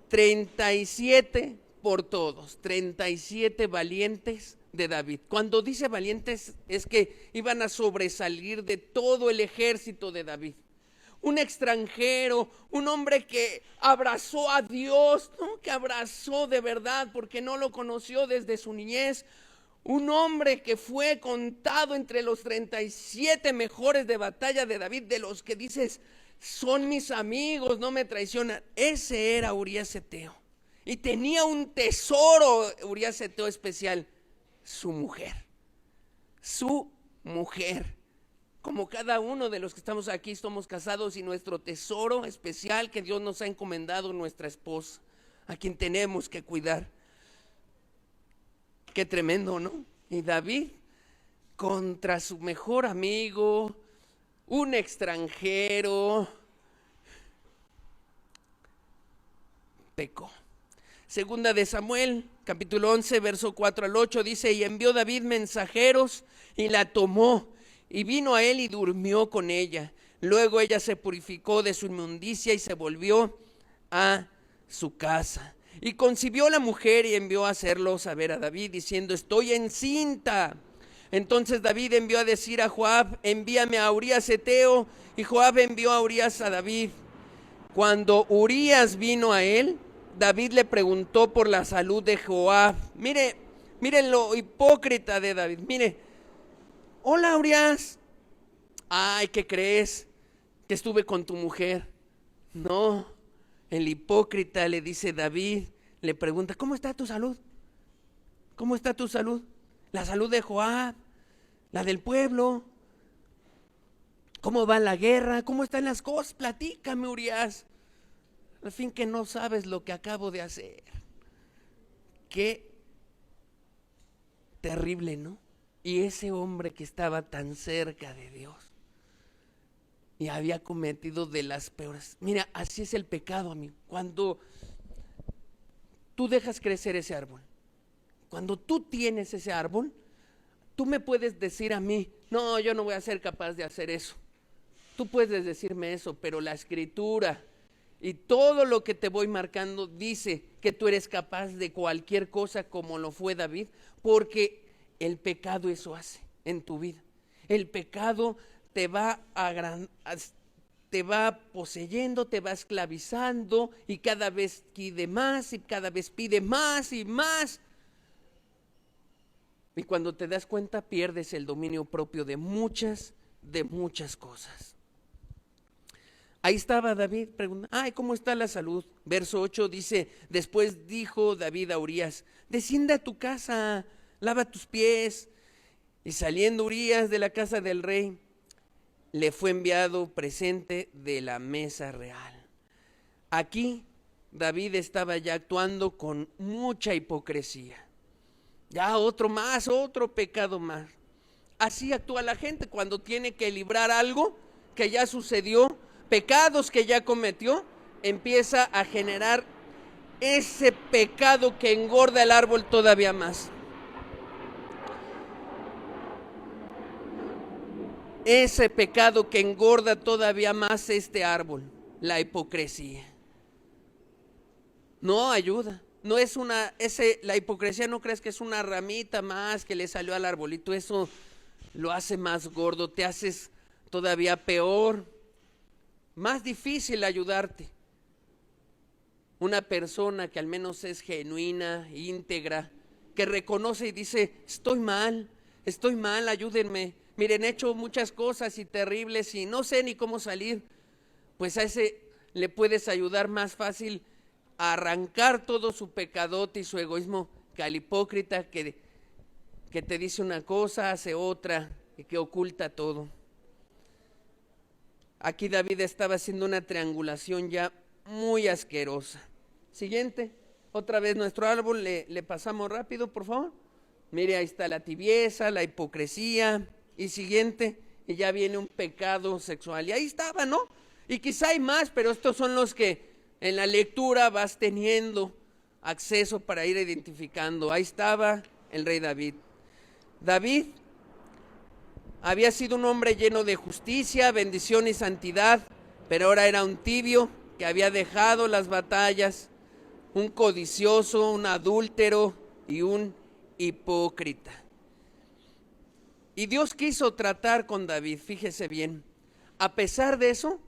37 por todos, 37 valientes de David. Cuando dice valientes es que iban a sobresalir de todo el ejército de David. Un extranjero, un hombre que abrazó a Dios, ¿no? Que abrazó de verdad porque no lo conoció desde su niñez. Un hombre que fue contado entre los 37 mejores de batalla de David, de los que dices, son mis amigos, no me traicionan. Ese era Urías Eteo. Y tenía un tesoro, Urías Eteo, especial: su mujer. Su mujer. Como cada uno de los que estamos aquí somos casados, y nuestro tesoro especial que Dios nos ha encomendado, nuestra esposa, a quien tenemos que cuidar. Qué tremendo, ¿no? Y David, contra su mejor amigo, un extranjero, pecó. Segunda de Samuel, capítulo 11, verso 4 al 8, dice, y envió David mensajeros y la tomó, y vino a él y durmió con ella. Luego ella se purificó de su inmundicia y se volvió a su casa. Y concibió la mujer y envió a hacerlo saber a David, diciendo, estoy encinta. Entonces David envió a decir a Joab, envíame a Urías Eteo, y Joab envió a Urías a David. Cuando Urías vino a él, David le preguntó por la salud de Joab. Miren lo hipócrita de David. Mire, hola Urías. Ay, ¿qué crees? Que estuve con tu mujer. No, el hipócrita le dice David, le pregunta, ¿cómo está tu salud? ¿Cómo está tu salud? La salud de Joab, la del pueblo. ¿Cómo va la guerra? ¿Cómo están las cosas? Platícame, Urías. Al fin que no sabes lo que acabo de hacer. Qué terrible, ¿no? Y ese hombre que estaba tan cerca de Dios y había cometido de las peores. Mira, así es el pecado, amigo. Cuando tú dejas crecer ese árbol, cuando tú tienes ese árbol, tú me puedes decir a mí, no, yo no voy a ser capaz de hacer eso. Tú puedes decirme eso, pero la Escritura y todo lo que te voy marcando dice que tú eres capaz de cualquier cosa, como lo fue David, porque el pecado eso hace en tu vida. El pecado te va poseyendo, te va esclavizando, y cada vez pide más y cada vez pide más y más. Y cuando te das cuenta, pierdes el dominio propio de muchas cosas. Ahí estaba David preguntando, ay, ¿cómo está la salud? Verso 8 dice, después dijo David a Urías, desciende a tu casa, lava tus pies. Y saliendo Urías de la casa del rey, le fue enviado presente de la mesa real. Aquí David estaba ya actuando con mucha hipocresía. Ya otro pecado más. Así actúa la gente cuando tiene que librar algo que ya sucedió, pecados que ya cometió, empieza a generar ese pecado que engorda el árbol todavía más. Ese pecado que engorda todavía más este árbol, la hipocresía. No ayuda. No es la hipocresía, no crees que es una ramita más que le salió al arbolito. Eso lo hace más gordo, te haces todavía peor, más difícil ayudarte. Una persona que al menos es genuina, íntegra, que reconoce y dice, estoy mal, ayúdenme. Miren, he hecho muchas cosas y terribles y no sé ni cómo salir. Pues a ese le puedes ayudar más fácil a arrancar todo su pecadote y su egoísmo, que al hipócrita que te dice una cosa, hace otra y que oculta todo. Aquí David estaba haciendo una triangulación ya muy asquerosa. Siguiente. Otra vez nuestro árbol, le pasamos rápido, por favor. Mire, ahí está la tibieza, la hipocresía. Y siguiente, y ya viene un pecado sexual. Y ahí estaba, ¿no? Y quizá hay más, pero estos son los que en la lectura vas teniendo acceso para ir identificando. Ahí estaba el rey David. David había sido un hombre lleno de justicia, bendición y santidad, pero ahora era un tibio que había dejado las batallas, un codicioso, un adúltero y un hipócrita. Y Dios quiso tratar con David, fíjese bien. A pesar de eso,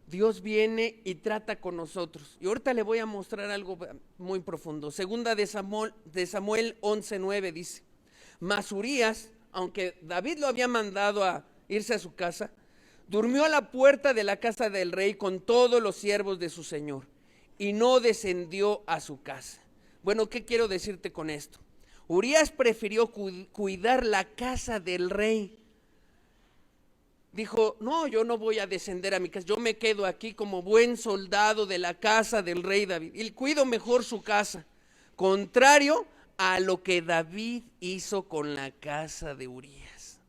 Dios viene y trata con nosotros. Y ahorita le voy a mostrar algo muy profundo. Segunda de Samuel 11:9 dice: Mas Urías, aunque David lo había mandado a irse a su casa, durmió a la puerta de la casa del rey con todos los siervos de su señor, y no descendió a su casa. Bueno, ¿qué quiero decirte con esto? Urías prefirió cuidar la casa del rey. Dijo, no, yo no voy a descender a mi casa, yo me quedo aquí como buen soldado de la casa del rey David y cuido mejor su casa. Contrario a lo que David hizo con la casa de Urías.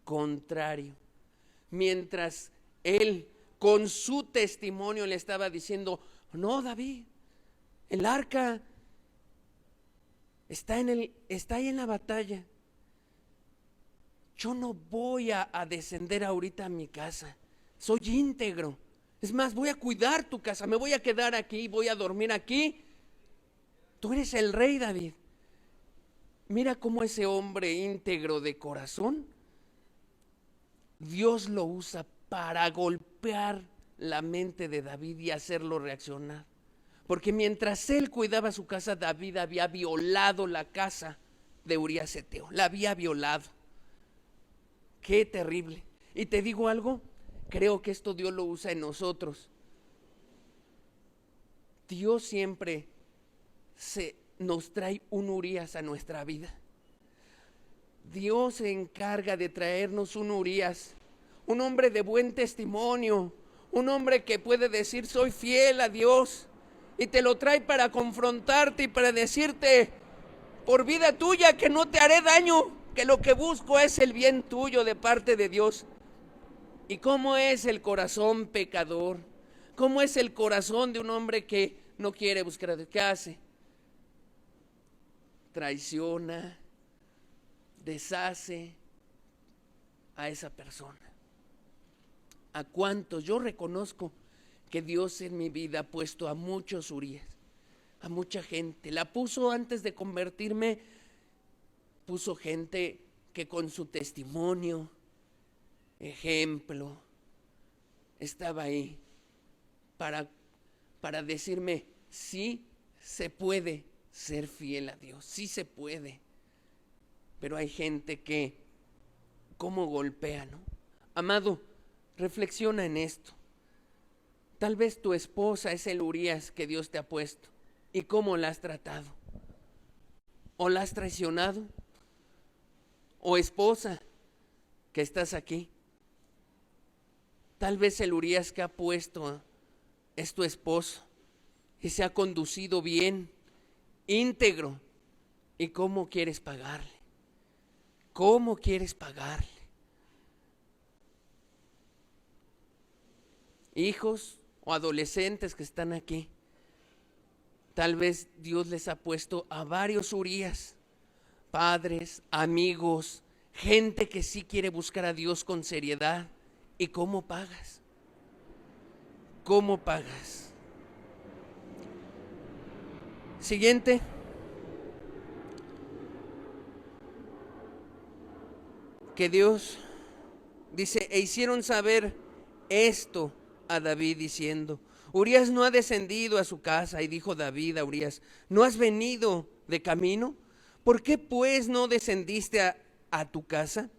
Contrario. Mientras él con su testimonio le estaba diciendo, no, David, el arca está ahí en la batalla. Yo no voy a descender ahorita a mi casa. Soy íntegro. Es más, voy a cuidar tu casa. Me voy a quedar aquí, voy a dormir aquí. Tú eres el rey, David. Mira cómo ese hombre íntegro de corazón, Dios lo usa para golpear la mente de David y hacerlo reaccionar. Porque mientras él cuidaba su casa, David había violado la casa de Urías Eteo. La había violado. Qué terrible. Y te digo algo, creo que esto Dios lo usa en nosotros. Dios siempre nos trae un Urías a nuestra vida. Dios se encarga de traernos un Urías, un hombre de buen testimonio, un hombre que puede decir soy fiel a Dios, y te lo trae para confrontarte y para decirte por vida tuya que no te haré daño, que lo que busco es el bien tuyo de parte de Dios. ¿Y cómo es el corazón pecador? ¿Cómo es el corazón de un hombre que no quiere buscar a Dios? ¿Qué hace? Traiciona, deshace a esa persona. ¿A cuántos? Yo reconozco que Dios en mi vida ha puesto a muchos Urías, a mucha gente. La puso antes de convertirme, puso gente que con su testimonio, ejemplo, estaba ahí para decirme, sí se puede ser fiel a Dios, sí se puede. Pero hay gente que, ¿cómo golpea, no? Amado, reflexiona en esto. Tal vez tu esposa es el Urías que Dios te ha puesto. ¿Y cómo la has tratado? ¿O la has traicionado? ¿O esposa que estás aquí? Tal vez el Urías que ha puesto es tu esposo y se ha conducido bien, íntegro. ¿Y cómo quieres pagarle? ¿Cómo quieres pagarle? Hijos o adolescentes que están aquí, tal vez Dios les ha puesto a varios Urías, padres, amigos, gente que sí quiere buscar a Dios con seriedad. ¿Y cómo pagas? ¿Cómo pagas? Siguiente. Que Dios dice, e hicieron saber esto a David diciendo, Urías no ha descendido a su casa. Y dijo David a Urías, ¿no has venido de camino? ¿Por qué pues no descendiste a tu casa?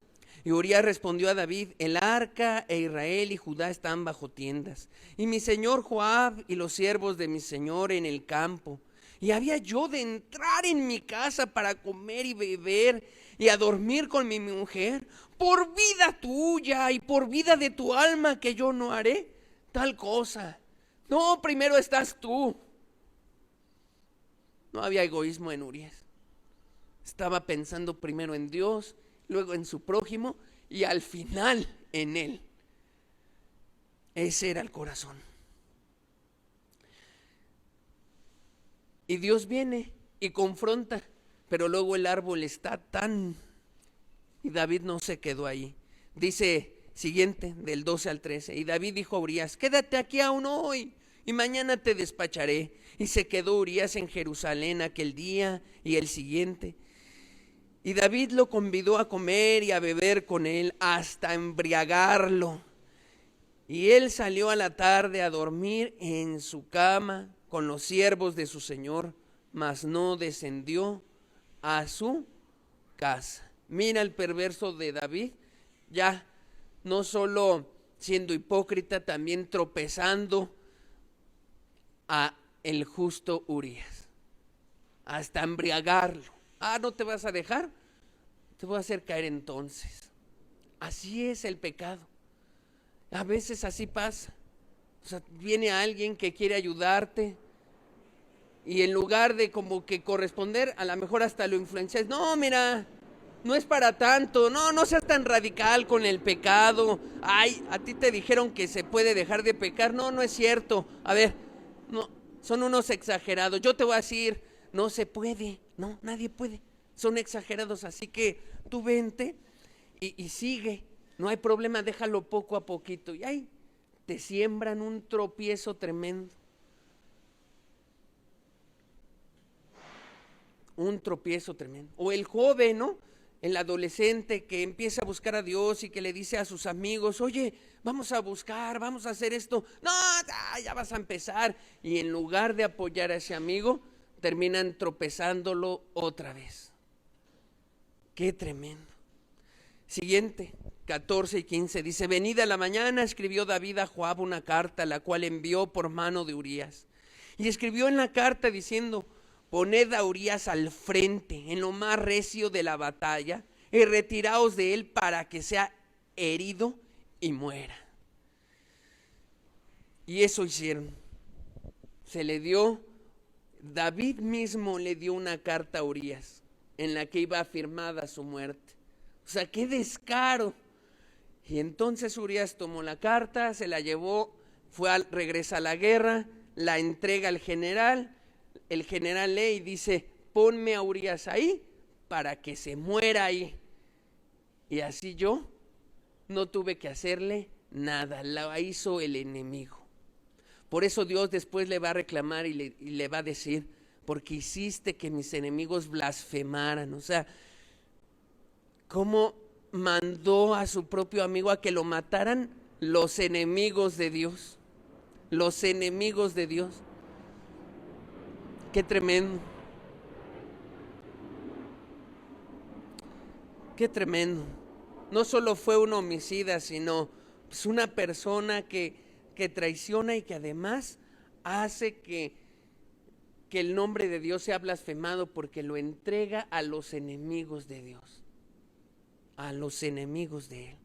Y Urías respondió a David, el arca e Israel y Judá están bajo tiendas, y mi señor Joab y los siervos de mi señor en el campo. Y había yo de entrar en mi casa para comer y beber y a dormir con mi mujer. Por vida tuya y por vida de tu alma que yo no haré tal cosa. No, primero estás tú. No había egoísmo en Urías. Estaba pensando primero en Dios, luego en su prójimo y al final en él. Ese era el corazón. Y Dios viene y confronta, pero luego el árbol está tan... Y David no se quedó ahí. Dice siguiente, del 12 al 13. Y David dijo a Urías, quédate aquí aún hoy y mañana te despacharé. Y se quedó Urías en Jerusalén aquel día y el siguiente. Y David lo convidó a comer y a beber con él hasta embriagarlo. Y él salió a la tarde a dormir en su cama con los siervos de su señor, mas no descendió a su casa. Mira el perverso de David, ya no solo siendo hipócrita, también tropezando a el justo Urías, hasta embriagarlo. ¿No te vas a dejar? Te voy a hacer caer entonces. Así es el pecado. A veces así pasa. O sea, viene alguien que quiere ayudarte y en lugar de como que corresponder, a lo mejor hasta lo influencias. No, mira, no es para tanto. No seas tan radical con el pecado. Ay, a ti te dijeron que se puede dejar de pecar. No es cierto. A ver, no, son unos exagerados. Yo te voy a decir, no se puede. No, nadie puede. Son exagerados, así que tú vente y sigue. No hay problema, déjalo poco a poquito. Y ahí te siembran un tropiezo tremendo. Un tropiezo tremendo. O el joven, ¿no? El adolescente que empieza a buscar a Dios y que le dice a sus amigos, oye, vamos a buscar, vamos a hacer esto. No, ya vas a empezar. Y en lugar de apoyar a ese amigo, terminan tropezándolo otra vez. Qué tremendo. Siguiente, 14 y 15, dice, venida la mañana escribió David a Joab una carta, la cual envió por mano de Urías. Y escribió en la carta diciendo, poned a Urías al frente, en lo más recio de la batalla, y retiraos de él para que sea herido y muera. Y eso hicieron. Se le dio, David mismo le dio una carta a Urías, en la que iba afirmada su muerte. O sea, qué descaro. Y entonces Urías tomó la carta, se la llevó, regresa a la guerra, la entrega al general. El general lee y dice, ponme a Urías ahí para que se muera ahí. Y así yo no tuve que hacerle nada, la hizo el enemigo. Por eso Dios después le va a reclamar y le va a decir, porque hiciste que mis enemigos blasfemaran. O sea, ¿cómo mandó a su propio amigo a que lo mataran los enemigos de Dios? Los enemigos de Dios. Qué tremendo. Qué tremendo. No solo fue un homicida, sino pues una persona que traiciona y que además hace que el nombre de Dios sea blasfemado porque lo entrega a los enemigos de Dios. A los enemigos de él.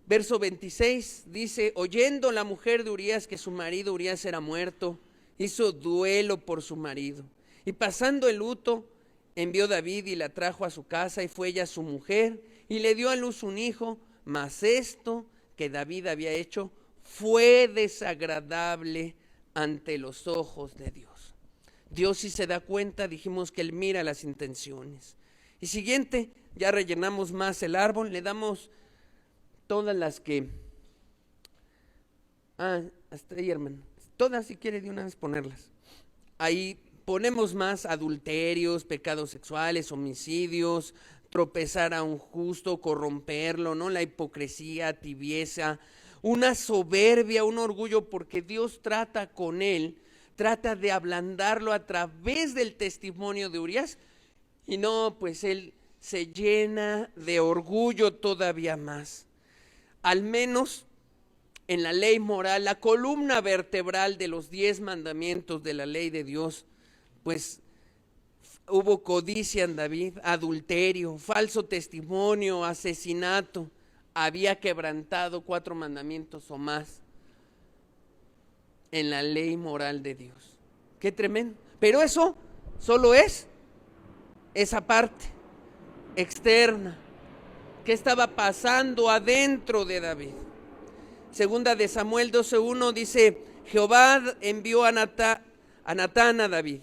Verso 26 dice, oyendo la mujer de Urías que su marido Urías era muerto, hizo duelo por su marido. Y pasando el luto, envió David y la trajo a su casa y fue ella su mujer y le dio a luz un hijo, mas esto que David había hecho fue desagradable ante los ojos de Dios. Dios sí se da cuenta, dijimos que él mira las intenciones. Y siguiente, ya rellenamos más el árbol, le damos todas las que... hasta ahí, hermano. Todas, si quiere de una vez ponerlas. Ahí ponemos más adulterios, pecados sexuales, homicidios, tropezar a un justo, corromperlo, ¿no? La hipocresía, tibieza, una soberbia, un orgullo, porque Dios trata con él, trata de ablandarlo a través del testimonio de Urías, y no, pues él se llena de orgullo todavía más. Al menos en la ley moral, la columna vertebral de los 10 mandamientos de la ley de Dios, pues hubo codicia en David, adulterio, falso testimonio, asesinato. Había quebrantado 4 mandamientos o más en la ley moral de Dios. Qué tremendo. Pero eso Solo es esa parte externa. ¿Qué estaba pasando adentro de David? Segunda de Samuel 12:1 dice: Jehová envió a Natán a David,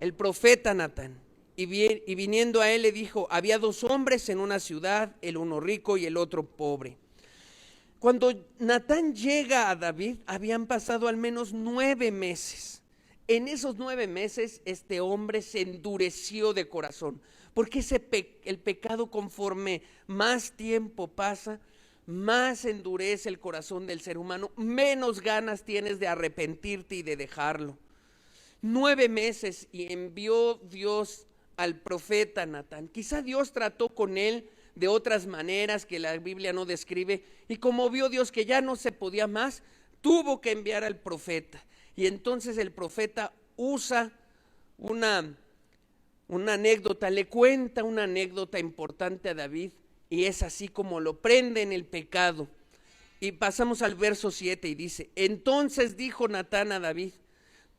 el profeta Natán, y viniendo a él le dijo: había dos hombres en una ciudad, el uno rico y el otro pobre. Cuando Natán llega a David, habían pasado al menos 9 meses. En esos 9 meses este hombre se endureció de corazón, porque el pecado, conforme más tiempo pasa, más endurece el corazón del ser humano, menos ganas tienes de arrepentirte y de dejarlo. 9 meses y envió Dios al profeta Natán. Quizá Dios trató con él de otras maneras que la Biblia no describe, y como vio Dios que ya no se podía más, tuvo que enviar al profeta. Y entonces el profeta usa una anécdota, le cuenta una anécdota importante a David, y es así como lo prende en el pecado. Y pasamos al verso 7 y dice: entonces dijo Natán a David: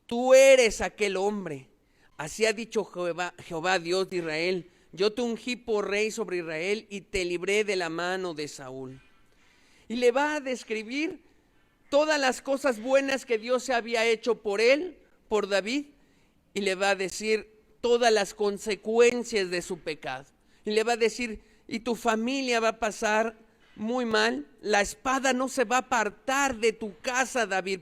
tú eres aquel hombre. Así ha dicho Jehová Dios de Israel: yo te ungí por rey sobre Israel y te libré de la mano de Saúl. Y le va a describir todas las cosas buenas que Dios se había hecho por él, por David, y le va a decir todas las consecuencias de su pecado. Y le va a decir: y tu familia va a pasar muy mal, la espada no se va a apartar de tu casa, David,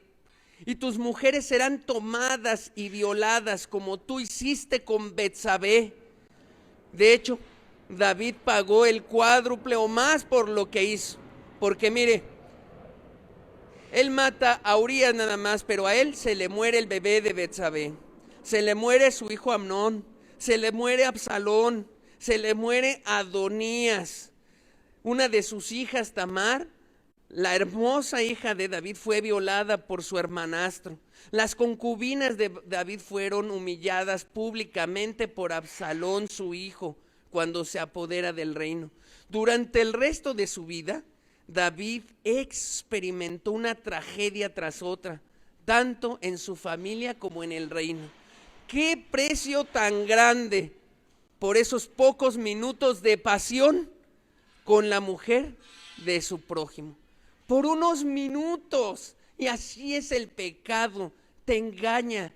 y tus mujeres serán tomadas y violadas como tú hiciste con Betsabé. De hecho, David pagó el cuádruple o más por lo que hizo, porque mire, él mata a Urías nada más, pero a él se le muere el bebé de Betsabé, se le muere su hijo Amnón, se le muere Absalón, se le muere Adonías. Una de sus hijas, Tamar, la hermosa hija de David, fue violada por su hermanastro. Las concubinas de David fueron humilladas públicamente por Absalón, su hijo, cuando se apodera del reino. Durante el resto de su vida, David experimentó una tragedia tras otra, tanto en su familia como en el reino. ¡Qué precio tan grande por esos pocos minutos de pasión con la mujer de su prójimo! Por unos minutos. Y así es el pecado, te engaña.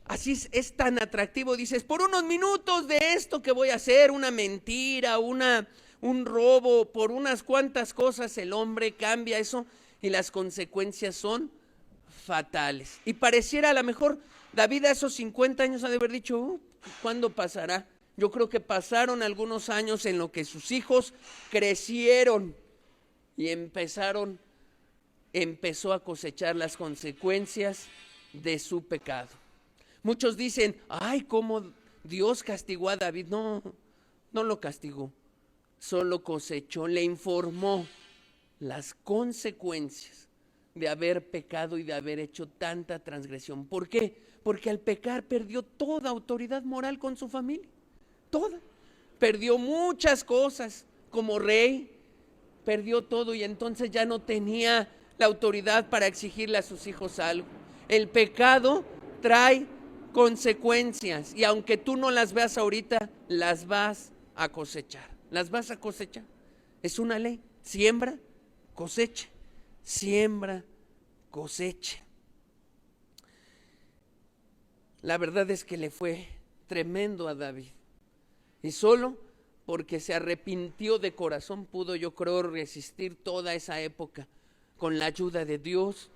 Así es tan atractivo, dices: por unos minutos de esto que voy a hacer, una mentira, un robo, por unas cuantas cosas el hombre cambia eso, y las consecuencias son fatales. Y pareciera, a lo mejor David a esos 50 años ha de haber dicho: ¿cuándo pasará? Yo creo que pasaron algunos años en lo que sus hijos crecieron y empezó a cosechar las consecuencias de su pecado. Muchos dicen: ay, cómo Dios castigó a David. No, no lo castigó, solo cosechó, le informó las consecuencias de haber pecado y de haber hecho tanta transgresión. ¿Por qué? Porque al pecar perdió toda autoridad moral con su familia, toda. Perdió muchas cosas como rey, perdió todo, y entonces ya no tenía la autoridad para exigirle a sus hijos algo. El pecado trae consecuencias, y aunque tú no las veas ahorita, las vas a cosechar. Las vas a cosechar. Es una ley. Siembra, cosecha. Siembra, cosecha. La verdad es que le fue tremendo a David, y solo porque se arrepintió de corazón pudo, yo creo, resistir toda esa época con la ayuda de Dios,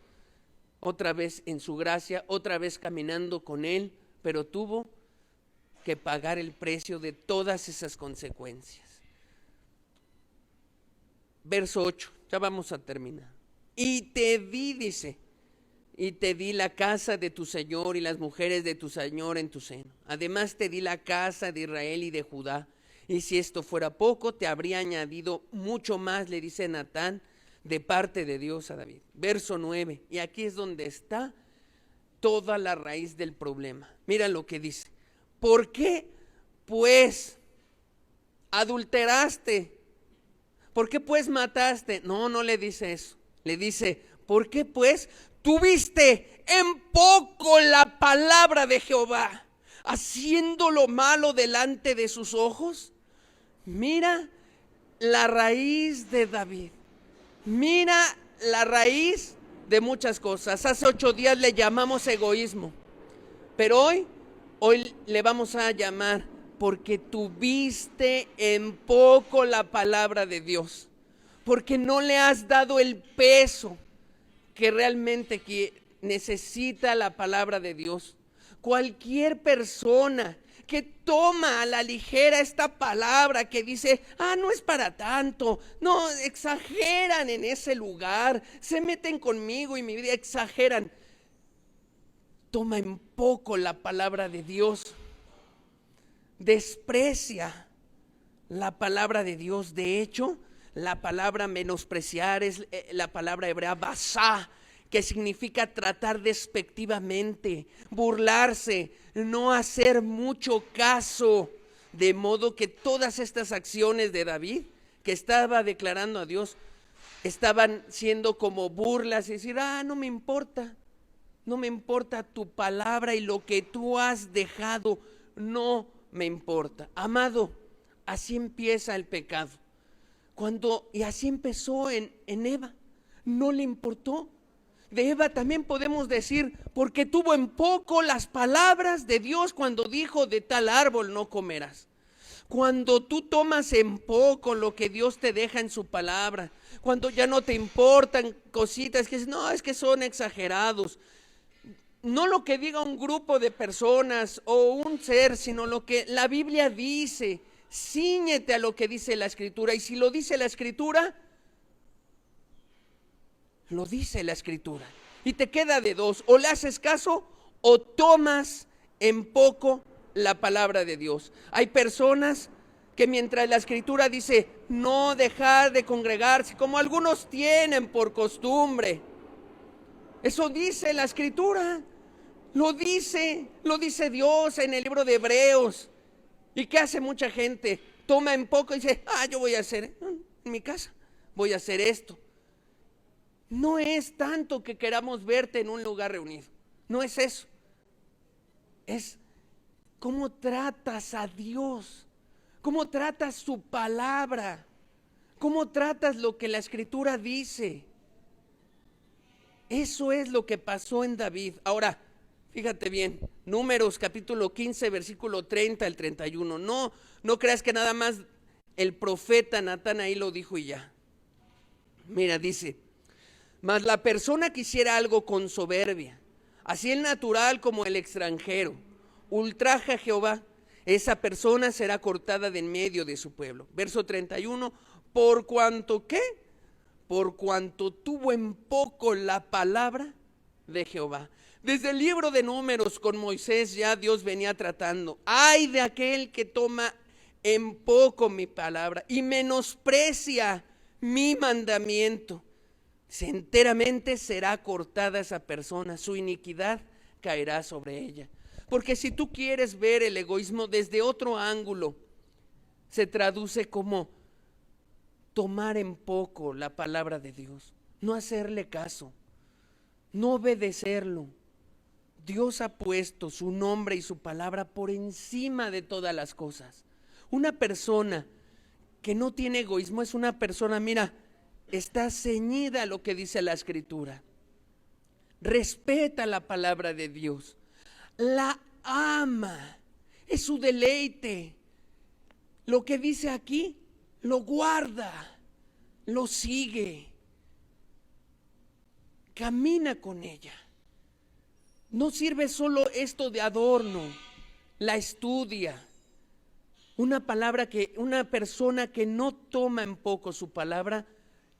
otra vez en su gracia, otra vez caminando con él, pero tuvo que pagar el precio de todas esas consecuencias. Verso 8, ya vamos a terminar. Y te di, dice, y te di la casa de tu Señor y las mujeres de tu Señor en tu seno. Además te di la casa de Israel y de Judá. Y si esto fuera poco, te habría añadido mucho más, le dice Natán, de parte de Dios a David. Verso 9, y aquí es donde está toda la raíz del problema. Mira lo que dice: ¿por qué pues adulteraste? ¿Por qué pues mataste? No, no le dice eso. Le dice: ¿por qué pues tuviste en poco la palabra de Jehová? haciendo lo malo delante de sus ojos. Mira la raíz de David. Mira la raíz de muchas cosas. Hace 8 días le llamamos egoísmo, pero hoy le vamos a llamar porque tuviste en poco la palabra de Dios, porque no le has dado el peso que realmente necesita la palabra de Dios. Cualquier persona que toma a la ligera esta palabra, que dice, no es para tanto, no, exageran en ese lugar, se meten conmigo y mi vida, exageran, toma en poco la palabra de Dios, desprecia la palabra de Dios. De hecho, la palabra menospreciar es la palabra hebrea basá, que significa tratar despectivamente, burlarse, no hacer mucho caso. De modo que todas estas acciones de David, que estaba declarando a Dios, estaban siendo como burlas y decir, no me importa tu palabra y lo que tú has dejado, no me importa. Amado, así empieza el pecado. Y así empezó en Eva, no le importó. De Eva también podemos decir, porque tuvo en poco las palabras de Dios cuando dijo, de tal árbol no comerás. Cuando tú tomas en poco lo que Dios te deja en su palabra, cuando ya no te importan cositas que no, es que son exagerados, no lo que diga un grupo de personas o un ser, sino lo que la Biblia dice. Cíñete a lo que dice la Escritura, y si lo dice la Escritura, lo dice la Escritura, y te queda de dos: o le haces caso o tomas en poco la palabra de Dios. Hay personas que mientras la Escritura dice no dejar de congregarse, como algunos tienen por costumbre, eso dice la Escritura, lo dice Dios en el libro de Hebreos. ¿Y qué hace mucha gente? Toma en poco y dice, yo voy a hacer en mi casa, voy a hacer esto. No es tanto que queramos verte en un lugar reunido, no es eso. Es cómo tratas a Dios, cómo tratas su palabra, cómo tratas lo que la Escritura dice. Eso es lo que pasó en David. Ahora, fíjate bien, Números capítulo 15, versículo 30 al 31. No creas que nada más el profeta Natán ahí lo dijo y ya. Mira, dice, mas la persona que hiciera algo con soberbia, así el natural como el extranjero, ultraja a Jehová, esa persona será cortada de en medio de su pueblo. Verso 31, por cuanto, ¿qué? Por cuanto tuvo en poco la palabra de Jehová. Desde el libro de Números con Moisés ya Dios venía tratando. Ay de aquel que toma en poco mi palabra y menosprecia mi mandamiento. Enteramente será cortada esa persona, su iniquidad caerá sobre ella. Porque si tú quieres ver el egoísmo desde otro ángulo, se traduce como tomar en poco la palabra de Dios, no hacerle caso, no obedecerlo. Dios ha puesto su nombre y su palabra por encima de todas las cosas. Una persona que no tiene egoísmo es una persona, mira, está ceñida a lo que dice la Escritura, respeta la palabra de Dios, la ama, es su deleite. Lo que dice aquí, lo guarda, lo sigue, camina con ella. No sirve solo esto de adorno, la estudia. Una persona que no toma en poco su palabra,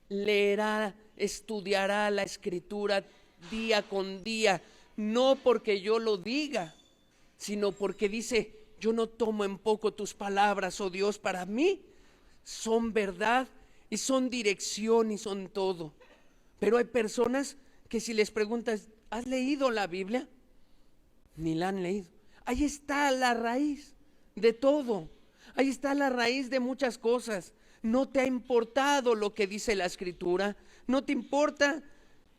leerá, estudiará la Escritura día con día, no porque yo lo diga, sino porque dice, yo no tomo en poco tus palabras, oh Dios, para mí son verdad y son dirección y son todo. Pero hay personas que si les preguntas, ¿has leído la Biblia? Ni la han leído. Ahí está la raíz de todo. Ahí está la raíz de muchas cosas. No te ha importado lo que dice la Escritura. No te importa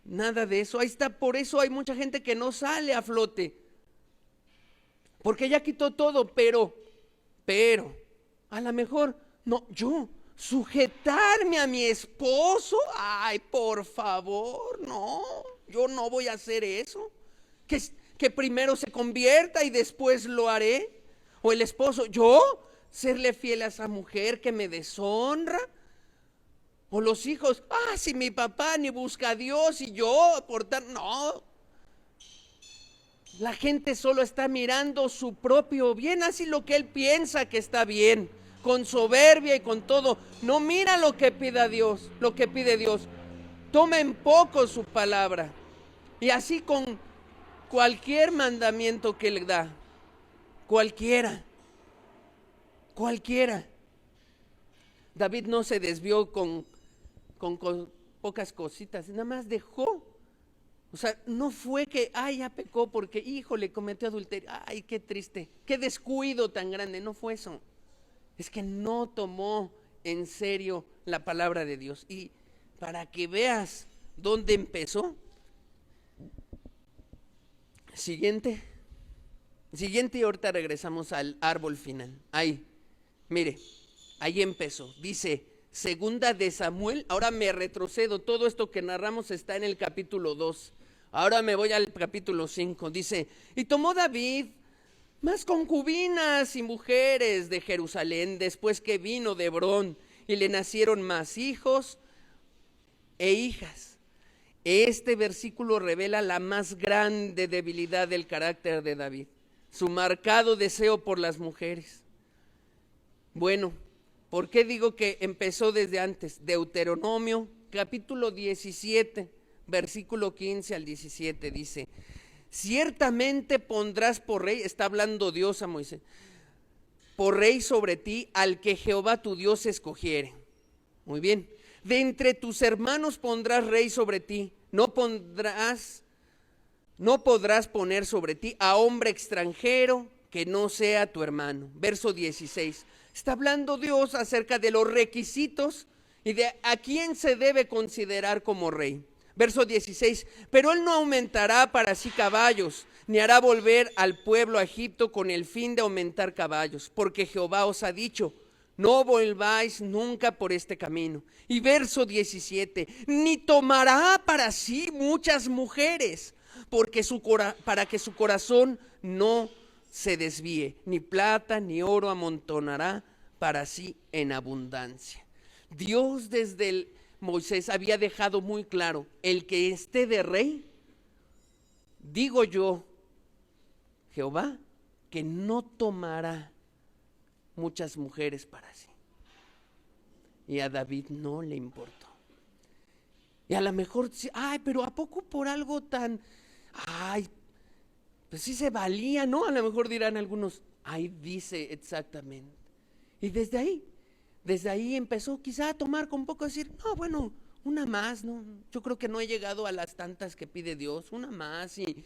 nada de eso. Ahí está, por eso hay mucha gente que no sale a flote. porque ya quitó todo, pero, a lo mejor, no, yo, sujetarme a mi esposo, ay, por favor, no, yo no voy a hacer eso, que primero se convierta y después lo haré, o el esposo, yo, serle fiel a esa mujer que me deshonra, o los hijos, si mi papá ni busca a Dios y yo, no. La gente solo está mirando su propio bien, así lo que él piensa que está bien, con soberbia y con todo. No mira lo que pide Dios, lo que pide Dios. Toma en poco su palabra. Y así con cualquier mandamiento que le da, cualquiera. David no se desvió con pocas cositas, nada más dejó. O sea, no fue que, ya pecó porque, híjole, cometió adulterio. Ay, qué triste, qué descuido tan grande. No fue eso. Es que no tomó en serio la palabra de Dios. Y para que veas dónde empezó. Siguiente y ahorita regresamos al árbol final. Ahí, mire, ahí empezó. Dice, segunda de Samuel. Ahora me retrocedo. Todo esto que narramos está en el capítulo 2. Ahora me voy al capítulo 5. Dice, y tomó David más concubinas y mujeres de Jerusalén después que vino de Hebrón, y le nacieron más hijos e hijas. Este versículo revela la más grande debilidad del carácter de David, su marcado deseo por las mujeres. Bueno, ¿por qué digo que empezó desde antes? Deuteronomio, capítulo 17, versículo 15 al 17, dice, ciertamente pondrás por rey, está hablando Dios a Moisés, por rey sobre ti al que Jehová tu Dios escogiere. Muy bien. De entre tus hermanos pondrás rey sobre ti, no podrás poner sobre ti a hombre extranjero que no sea tu hermano. Verso 16. Está hablando Dios acerca de los requisitos y de a quién se debe considerar como rey. Verso 16, pero él no aumentará para sí caballos, ni hará volver al pueblo a Egipto con el fin de aumentar caballos, porque Jehová os ha dicho, no volváis nunca por este camino. Y verso 17, ni tomará para sí muchas mujeres, para que su corazón no se desvíe, ni plata ni oro amontonará para sí en abundancia. Dios desde Moisés había dejado muy claro, el que esté de rey, digo yo, Jehová, que no tomará muchas mujeres para sí. Y a David no le importó. Y a lo mejor, pero ¿a poco por algo tan, pues sí se valía, ¿no? A lo mejor dirán algunos, dice exactamente. Y desde ahí empezó quizá a tomar con poco, decir, no, bueno, una más, ¿no? Yo creo que no he llegado a las tantas que pide Dios, una más. Y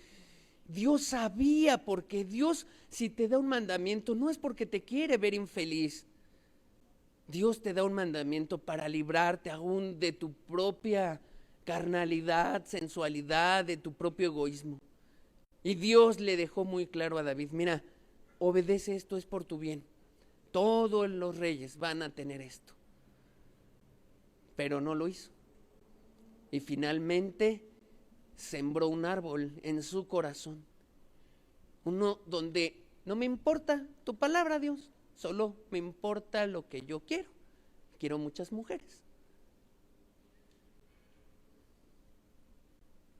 Dios sabía, porque Dios, si te da un mandamiento, no es porque te quiere ver infeliz. Dios te da un mandamiento para librarte aún de tu propia carnalidad, sensualidad, de tu propio egoísmo. Y Dios le dejó muy claro a David, mira, obedece esto, es por tu bien. Todos los reyes van a tener esto. Pero no lo hizo. Y finalmente sembró un árbol en su corazón. Uno donde no me importa tu palabra, Dios, solo me importa lo que yo quiero. Quiero muchas mujeres.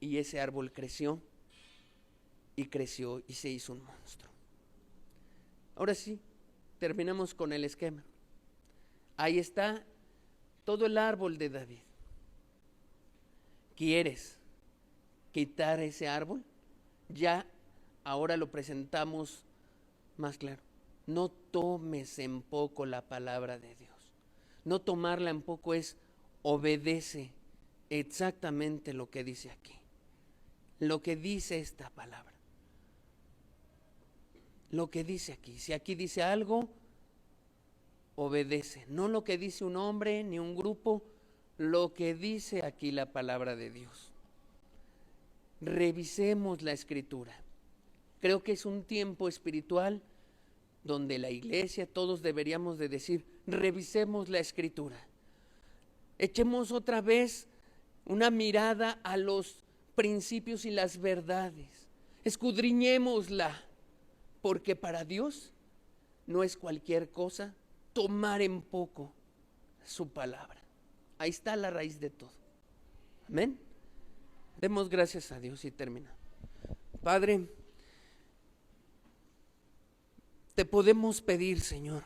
Y ese árbol creció y creció y se hizo un monstruo. Ahora sí, terminamos con el esquema. Ahí está todo el árbol de David. ¿Quieres quitar ese árbol? Ya ahora lo presentamos más claro. No tomes en poco la palabra de Dios. No tomarla en poco es obedece exactamente lo que dice aquí. Lo que dice esta palabra. Lo que dice aquí. Si aquí dice algo, obedece. No lo que dice un hombre ni un grupo, lo que dice aquí la palabra de Dios. Revisemos la escritura. Creo que es un tiempo espiritual donde la iglesia, todos deberíamos de decir, revisemos la Escritura. Echemos otra vez una mirada a los principios y las verdades. Escudriñémosla, porque para Dios no es cualquier cosa tomar en poco su palabra. Ahí está la raíz de todo. Amén. Demos gracias a Dios y termina. Padre, te podemos pedir, Señor,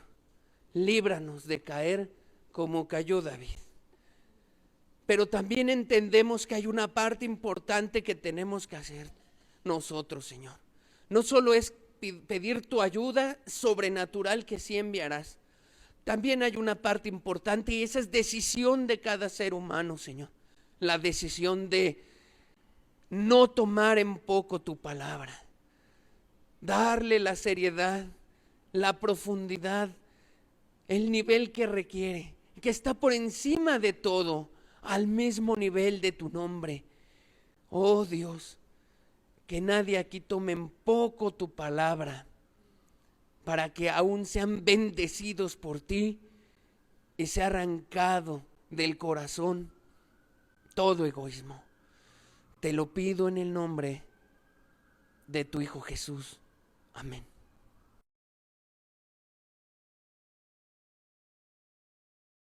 líbranos de caer como cayó David. Pero también entendemos que hay una parte importante que tenemos que hacer nosotros, Señor. No solo es pedir tu ayuda sobrenatural que sí enviarás. También hay una parte importante y esa es decisión de cada ser humano, Señor. La decisión de no tomar en poco tu palabra. Darle la seriedad, la profundidad, el nivel que requiere, que está por encima de todo, al mismo nivel de tu nombre. Oh Dios, que nadie aquí tome en poco tu palabra, para que aún sean bendecidos por ti y sea arrancado del corazón todo egoísmo. Te lo pido en el nombre de tu Hijo Jesús. Amén.